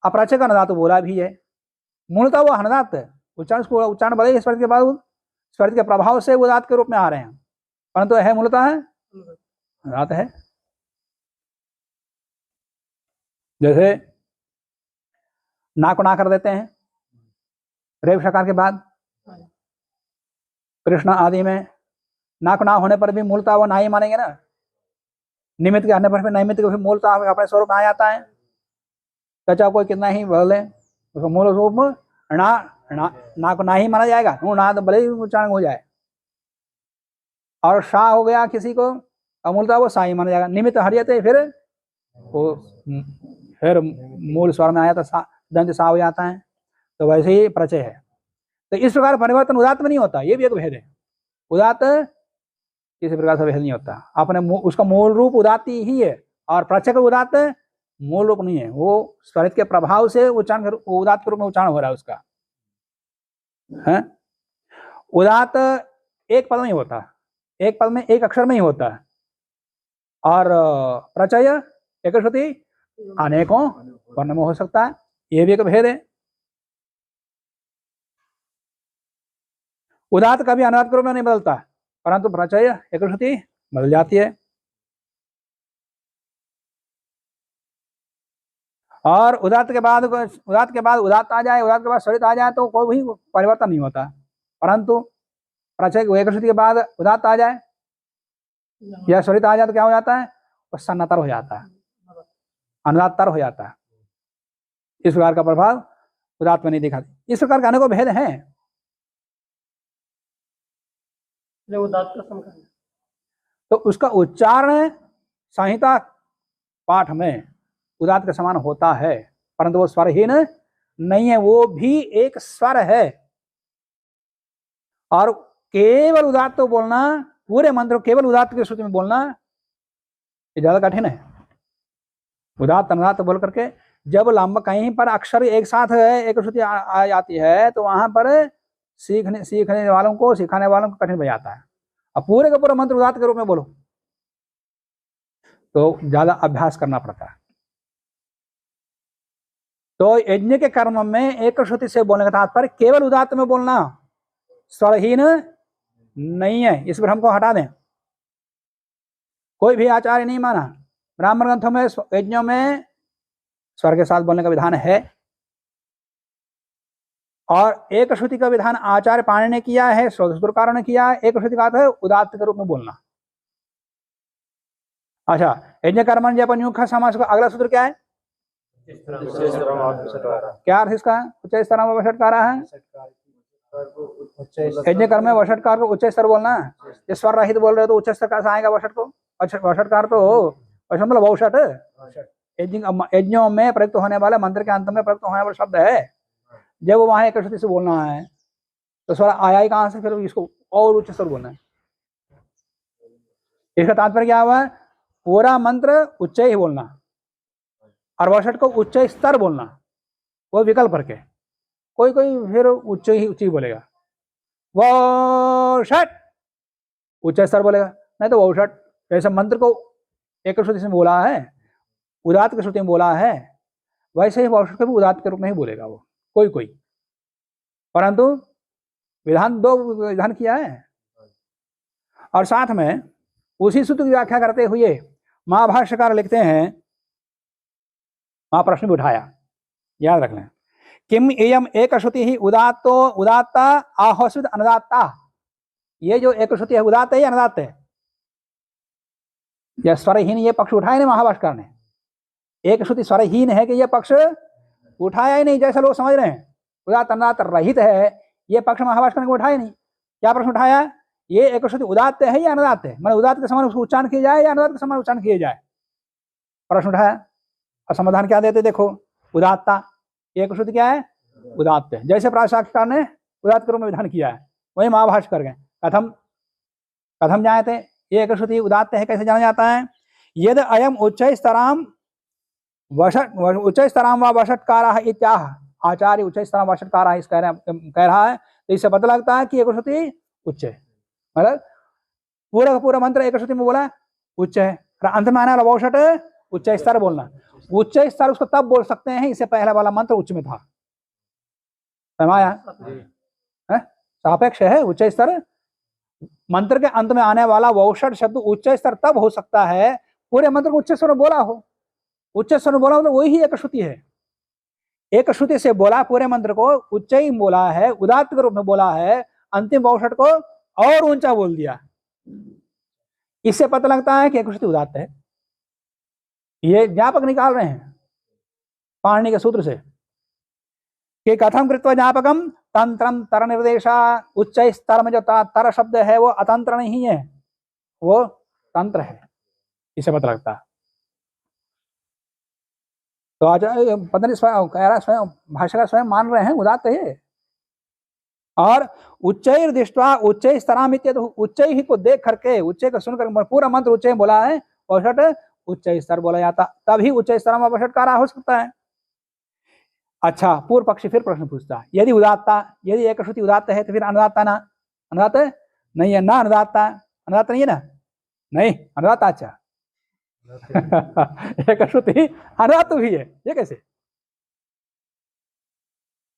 अप्रचय का अनुदात्त बोला भी है, मूलतः वो अनुदात्त है, उच्चारण भले ही स्वरित के बाद स्वरित के प्रभाव से उदात्त के रूप में आ रहे हैं, परंतु है मूलतः है अनुदात्त है। जैसे ना को ना कर देते हैं रेप शकार के बाद, कृष्ण आदि में ना को ना होने पर भी मूलतः वो ना ही मानेंगे ना, निमित्त के आने पर फिर नैमित्त को फिर मूलतः अपने स्वरूप में आ जाता है। तो चाहे कोई कितना ही बोले उसको मूल रूप ना को ना ही माना जाएगा, ना तो भले ही उच्चारण हो जाए। और शाह हो गया किसी को, मूलतः वो सा ही माना जाएगा, निमित्त हट जाते फिर मूल स्वर में आया तो दंत सा हो जाता है। तो वैसे ही प्रचय है। तो इस प्रकार परिवर्तन उदात्त में नहीं होता, ये भी एक भेद है। उदात्त किसी प्रकार से भेद नहीं होता, अपने उसका मूल रूप उदात्ती ही है, और प्रचय का उदात्त मूल रूप नहीं है, वो स्वरित के प्रभाव से उच्चारण उदात्त के रूप में उच्चारण हो रहा है उसका है। उदात्त एक पद में ही होता, एक पद में एक अक्षर में ही होता है, और प्रचय एक श्रुति अनेकों वर्ण में हो सकता है, यह भी एक भेद है। उदात्त कभी अनुदात्त के रूप में नहीं बदलता, परंतु प्रचय एक श्रुति बदल जाती है। और उदात्त के बाद उदात्त आ जाए, उदात्त के बाद स्वरित आ जाए तो कोई भी परिवर्तन नहीं होता, परंतु प्रचय एक श्रुति के बाद उदात्त आ जाए या स्वरित आ जाए तो क्या हो जाता है, वो सन्नतर हो जाता है, अनुदात्तर हो जाता है। इस प्रकार का प्रभाव उदात्त में नहीं दिखाती। इस प्रकार के अनेकों भेद हैं। उदात्त का समकरण तो उसका उच्चारण संहिता पाठ में उदात्त के समान होता है, परंतु वो स्वरहीन नहीं है, वो भी एक स्वर है। और केवल उदात्त तो बोलना, पूरे मंत्र केवल उदात्त की श्रुति में बोलना ये ज्यादा कठिन है। उदात्त अनुदात्त बोल करके जब लंबा कहीं पर अक्षर एक साथ है, एक श्रुति आ जाती है तो वहां पर सीखने वालों को, सिखाने वालों को कठिन हो जाता है। अब पूरे का पूरा मंत्र उदात्त के रूप में बोलो तो ज्यादा अभ्यास करना पड़ता है। तो यज्ञ के कर्म में एक श्रुति से बोलने का तात्पर्य केवल उदात्त में बोलना, स्वरहीन नहीं है। इस पर हमको हटा दें। कोई भी आचार्य नहीं माना, ब्राह्मण ग्रंथों में यज्ञों में स्वर के साथ बोलने का विधान है, और एक श्रुति का विधान आचार्य पाणि ने किया है, सूत्रकारों ने किया है। एक श्रुति का अर्थ है उदात्त के रूप में बोलना। अच्छा, यज्ञ कर्मण जपन्युख समास का अगला सूत्र क्या है? क्या अर्थ इसका? उच्च स्तर में वषटकारा है। यज्ञ कर्म में वषटकार को उच्च स्तर बोलना। ये स्वर रहित बोल रहे हो तो उच्च स्तर कैसा आएगा वषट को? वषटकार तो वषट मतलब वौषट, यज्ञों में प्रयुक्त होने वाले, मंत्र के अंत में प्रयुक्त होने वाला शब्द है। जब वहां एक श्रुति से बोलना है तो स्वर आया ही कहां से, फिर इसको और उच्च स्तर बोलना है। इसका तात्पर्य क्या हुआ? पूरा मंत्र उच्च ही बोलना और वषट को उच्च स्तर बोलना, वो विकल्प करके। कोई फिर उच्च ही बोलेगा वषट, उच्च स्तर बोलेगा, नहीं तो औषट। जैसे मंत्र को एक श्रुति से बोला है, उदात्त की श्रुति में बोला है, वैसे ही औषट को भी उदात्त के रूप में ही बोलेगा वो कोई कोई, परंतु विधान दो विधान किया है। और साथ में उसी सूत्र की व्याख्या करते हुए महाभाष्यकार लिखते हैं, वहां प्रश्न भी उठाया, याद रख लें, किम एयम एक श्रुति ही उदात्तो उदात्ता आहोस्वित अनुदात्ता। ये जो एक श्रुति है उदात्त है या अनुदात्त है? यह स्वरहीन, ये पक्ष उठाया नहीं महाभाष्यकार ने। एक श्रुति स्वरहीन है कि यह पक्ष उठाया ही नहीं, जैसा लोग समझ रहे हैं उदात्त अनुदात्त रहित है, ये पक्ष महाभाष्यकार ने उठाया नहीं। क्या प्रश्न उठाया? ये एक श्रुति उदात्त है या अनुदात्त है, मतलब उदात्त के समान उसको उच्चारण किया जाए या अनुदात्त के समान उच्चारण किया जाए, प्रश्न उठाया। और समाधान क्या देते देखो, उदात्ता, एक श्रुति क्या है? उदात्त है। जैसे प्राशाख्यकार ने उदात्त के रूप में विधान किया है, वही महाभाष्य कर गए। कथम कथम जानते, ये एक श्रुति उदात्त है कैसे जाना जाता है? यद अयम उच्च स्तराम व वषटकारा इत्याह, आचार्य उच्च स्तराम वषटकारा इस कह रहा है, तो इससे पता लगता है कि एक श्रुति उच्च है, मतलब पूरा का पूरा मंत्र एक श्रुति में बोला उच्च है, अंत में आने वाला वषट उच्च स्तर बोलना। उच्च स्तर उसको तब बोल सकते हैं, इससे पहला वाला मंत्र उच्च में था, समझाया? सापेक्ष है उच्च स्तर। मंत्र के अंत में आने वाला वौषट शब्द उच्च स्तर तब हो सकता है पूरे मंत्र को उच्च स्वर में बोला हो। उच्च स्वर में बोला हो तो वही एक श्रुति है। एक श्रुति से बोला पूरे मंत्र को उच्च ही बोला है, उदात्त के रूप में बोला है, अंतिम वौषट को और ऊंचा बोल दिया। इससे पता लगता है कि एक श्रुति उदात्त है। ये ज्ञापक निकाल रहे हैं पाणिनि के सूत्र से कि कथम कृत्वा ज्ञापकम तंत्रम तर निर्देशा। उच्च स्तर में जो तर शब्द है वो अतंत्र नहीं है, वो तंत्र है, इसे पता लगता है। तो आज पता नहीं स्वयं भाष्यकार स्वयं मान रहे हैं उदात्त है। और उच्चैर दृष्ट्वा उच्च स्तराम इत्यादि, तो उच्च ही को देख करके, उच्च को सुनकर पूरा मंत्र उच्च बोला है, वषट उच्च स्तर बोला जाता, तभी उच्च स्तर में वषटकारा हो सकता है। अच्छा, पूर्व पक्षी फिर प्रश्न पूछता है, यदि उदात्ता, यदि एक श्रुति उदात्त है तो फिर अनुदात्ता ना, अनुदात्त नहीं है ना, अनुदात्ता अनुदात्त नहीं है ना, नहीं अनुदात्ता। अच्छा एक श्रुति अनुदात्त भी है, ये कैसे?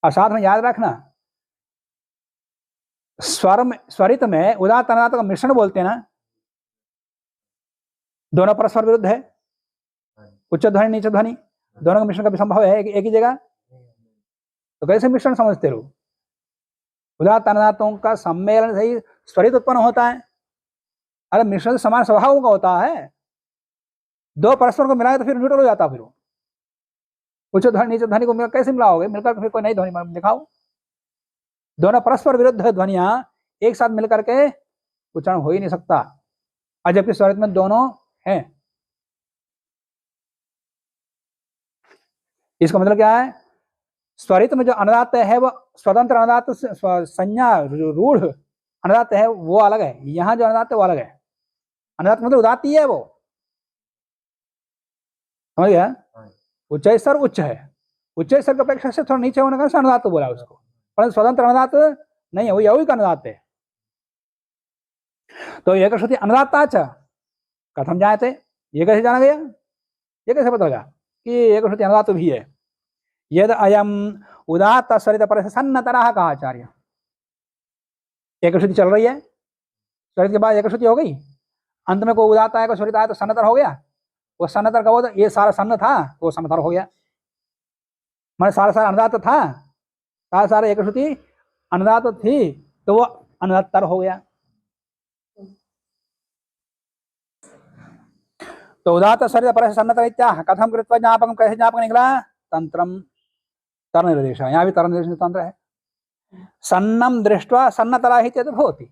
और साथ में याद रखना, स्वरित में उदात्त अनुदात्त का मिश्रण बोलते हैं ना, दोनों परस्पर विरुद्ध है, उच्च ध्वनि नीच ध्वनि, दोनों का मिश्रण का भी संभव है एक ही जगह, तो कैसे मिश्रण समझते लोग? उदात्त अनुदात्तों का सम्मेलन से ही स्वरित उत्पन्न होता है। अरे मिश्रण समान स्वभाव का होता है, दो परस्पर को मिलाए तो फिर न्यूट्रल हो जाता, फिर उच्च ध्वनि नीच ध्वनि को कैसे मिलाओगे? मिलकर फिर कोई नई ध्वनि दिखाओ। दोनों परस्पर विरुद्ध ध्वनियां एक साथ मिलकर के उच्चारण हो ही नहीं सकता, और जबकि स्वरित में दोनों हैं। इसका मतलब क्या है? स्वरित में जो अनुदात्त है वो स्वतंत्र अनुदात्त संज्ञा रूढ़ अनुदात्त है, वो अलग है। यहाँ जो अनुदात्त है वो अलग है। अनुदात्त मतलब उदात्त ही है, वो समझ गया? उच्च स्तर उच्च है, उच्च स्तर की अपेक्षा से थोड़ा नीचे होने का अनुदात्त बोला उसको, परंतु स्वतंत्र अनुदात्त नहीं है, वो यही का अनुदात्त है। तो एक श्रुति अनुदात्ता कथम जानते, ये कैसे जाना गया? ये कैसे पता लगा कि एक श्रुति अनुदात्त भी है? यद अयम उदात्त स्वरित पर सन्नतरः कहा आचार्य। एक श्रुति चल रही है, स्वरित के बाद एक श्रुति हो गई, अंत में कोई उदात्त आया, कोई स्वरित आया तो सन्नतर हो गया। वो सन्नतर का वो ये सारा सन्न था, वो सन्नतर हो गया, मैंने सारा अनुदात्त था, सारा एक श्रुति अनुदात्त थी तो वो अनुदात्तर हो गया। तो उदात्त स्वरित पर सन्नतर इत्याह कथम कृत्वा ज्ञापकम, कैसे ज्ञापक निकला? तंत्रम तर निर्देश, यहाँ भी तर निर्देश तंत्र है। सन्नम दृष्ट्वा सन्नतरा ही चेत भवति।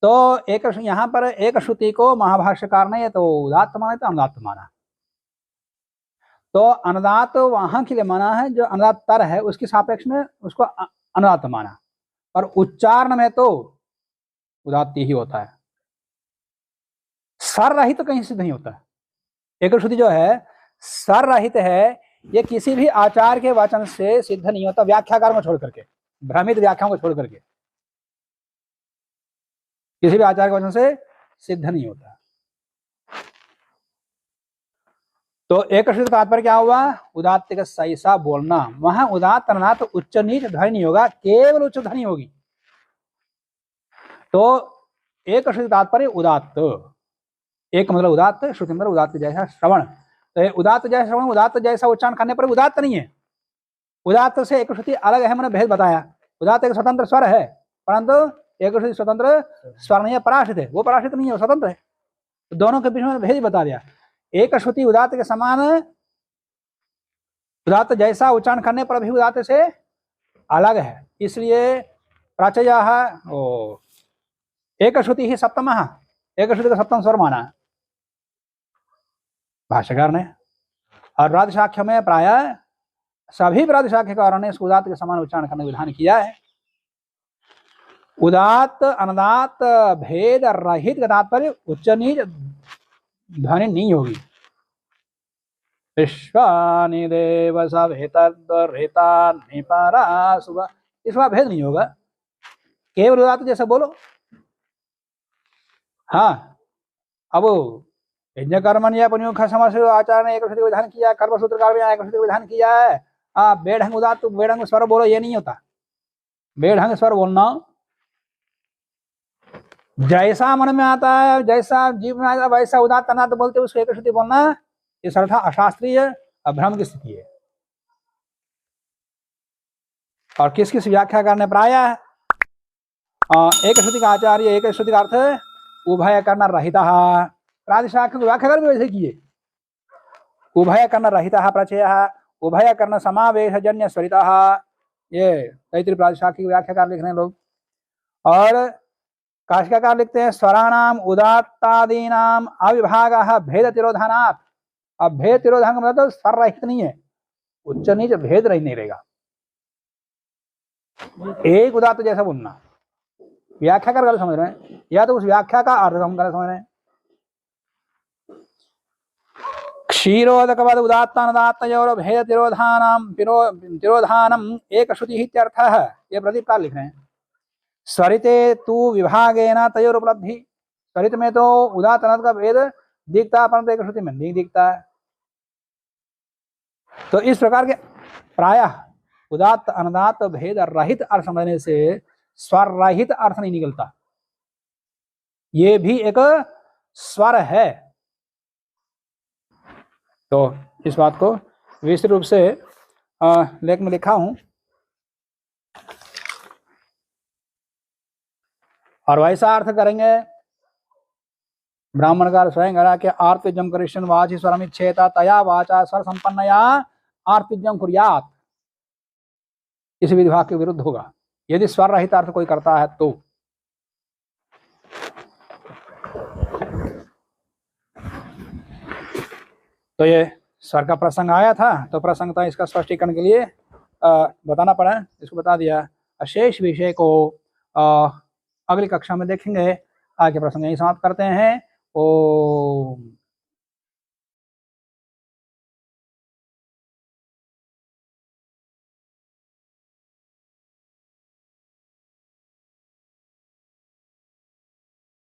तो एक यहाँ पर एक श्रुति को महाभाष्यकार ने तो उदात्त माना तो अनुदात्त माना, तो अनुदात्त वहां के लिए माना है जो अनुदात्तर है, उसके सापेक्ष में उसको अनुदात्त माना, और उच्चारण में तो उदात्त ही होता है। सर रहित तो कहीं सिद्ध नहीं होता। एक श्रुति जो है सर रहित है, ये किसी भी आचार्य के वचन से सिद्ध नहीं होता, व्याख्याकार को छोड़ करके, भ्रमित व्याख्याओं को छोड़ करके किसी भी आचार्य के वचन से सिद्ध नहीं होता। तो एक श्रुति का तात्पर्य क्या हुआ? उदात्त का सही सा बोलना। वहां उदात्त ना तो उच्च नीच ध्वनि नहीं होगा, केवल उच्च ध्वनि होगी। तो एक श्रुति तात्पर्य उदात्त, एक मतलब उदात्त, श्रुति मतलब उदात्त जैसा श्रवण। तो उदात्त जैसा श्रवण, उदात्त जैसा उच्चारण करने पर उदात्त नहीं है। उदात्त से एक श्रुति अलग है, मैंने भेद बताया। उदात्त एक स्वतंत्र स्वर है, परंतु एक श्रुति स्वतंत्र स्वर नहीं है, पराश्रित है। वो पराश्रित नहीं है, वो स्वतंत्र है। तो दोनों के बीच में भेद बता दिया। एक श्रुति उदात्त के समान, उदात्त जैसा उच्चारण करने पर भी उदात्त से अलग है। इसलिए प्राचय एक श्रुति ही सप्तम, एक श्रुति का सप्तम स्वर माना भाष्यकार ने। और प्रातिशाख्य में प्राय सभी प्रातिशाख्यकारों ने इस उदात्त के समान उच्चारण करने का विधान किया है। उदात्त अनुदात्त भेद रहित का तात्पर्य उच्च नीच ध्वनि नहीं होगी। विश्वानि देव सभेतद्रेतानि परासुवा, इसका भेद नहीं होगा, केवल उदात्त जैसा बोलो। हाँ, अब यज्ञ कर्मण या पुण्यों समस्या आचार्य ने एक श्रुति विधान किया, कर्म सूत्रकार में एक श्रुति विधान किया है। आप बेढंग उदात्त बेढंग स्वर बोलो, ये नहीं होता। बेढंग स्वर बोलना जैसा मन में आता है, जैसा जीव में आता है, वैसा उदात्त अनात्त बोलते उसको एक श्रुति बोलना, ये सर्वथा अशास्त्रीय अभ्रम की स्थिति है। और किस किस व्याख्या करने प्राय एक श्रुति का आचार्य एक श्रुति का अर्थ उभय कर्ण रहित, प्रातिशाख्य व्याख्याकार भी वैसे किए। उभय कर्ण रहित प्रचय, उभय कर्ण समावेश जन्य स्वरित, ये तैतृय प्रातिशाख्य की व्याख्याकार लिख रहे हैं लोग। और काशिकाकार लिखते हैं स्वराणाम उदात्तादीनाम अविभागः भेद तिरोधानात्। अब भेद तिरोधान का मतलब स्वर रहित नहीं है, उच्च नीच भेद रहित नहीं रहेगा, एक उदात्त जैसा बोलना। व्याख्याकार गलत समझ रहे हैं, या तो उस व्याख्या का अर्थ हम गलत समझ रहे हैं। क्षीरोदकवद उदात्तानुदात्तयोर भेद तिरोधानम एक श्रुति इत्यर्थः, ये प्रदीपकार लिख रहे हैं। स्वरिते तु विभागेन तयोर उपलब्धि, स्वरित में तो उदात्त अनात्त का भेद दिखता है, परंतु एक श्रुति में नहीं दिखता है। तो इस प्रकार के प्रायः उदात्त अनुदात्त भेद रहित अर्थ समझने से स्वर रहित अर्थ नहीं निकलता, ये भी एक स्वर है। तो इस बात को विस्तृत रूप से लेख में लिखा हूं। और वैसा अर्थ करेंगे ब्राह्मणकार स्वयं करा के आर्तिजम करिष्यन् वाचि स्वरमिच्छेता तया वाचा स्वर संपन्नया आर्तिजम कुर्यात्, इस विभाग के विरुद्ध होगा यदि स्वर रहित अर्थ कोई करता है तो। तो ये स्वर का प्रसंग आया था, तो प्रसंग था, इसका स्पष्टीकरण के लिए बताना पड़ा, इसको बता दिया। शेष विषय को अगली कक्षा में देखेंगे। आगे प्रसंग यही समाप्त करते हैं। ओम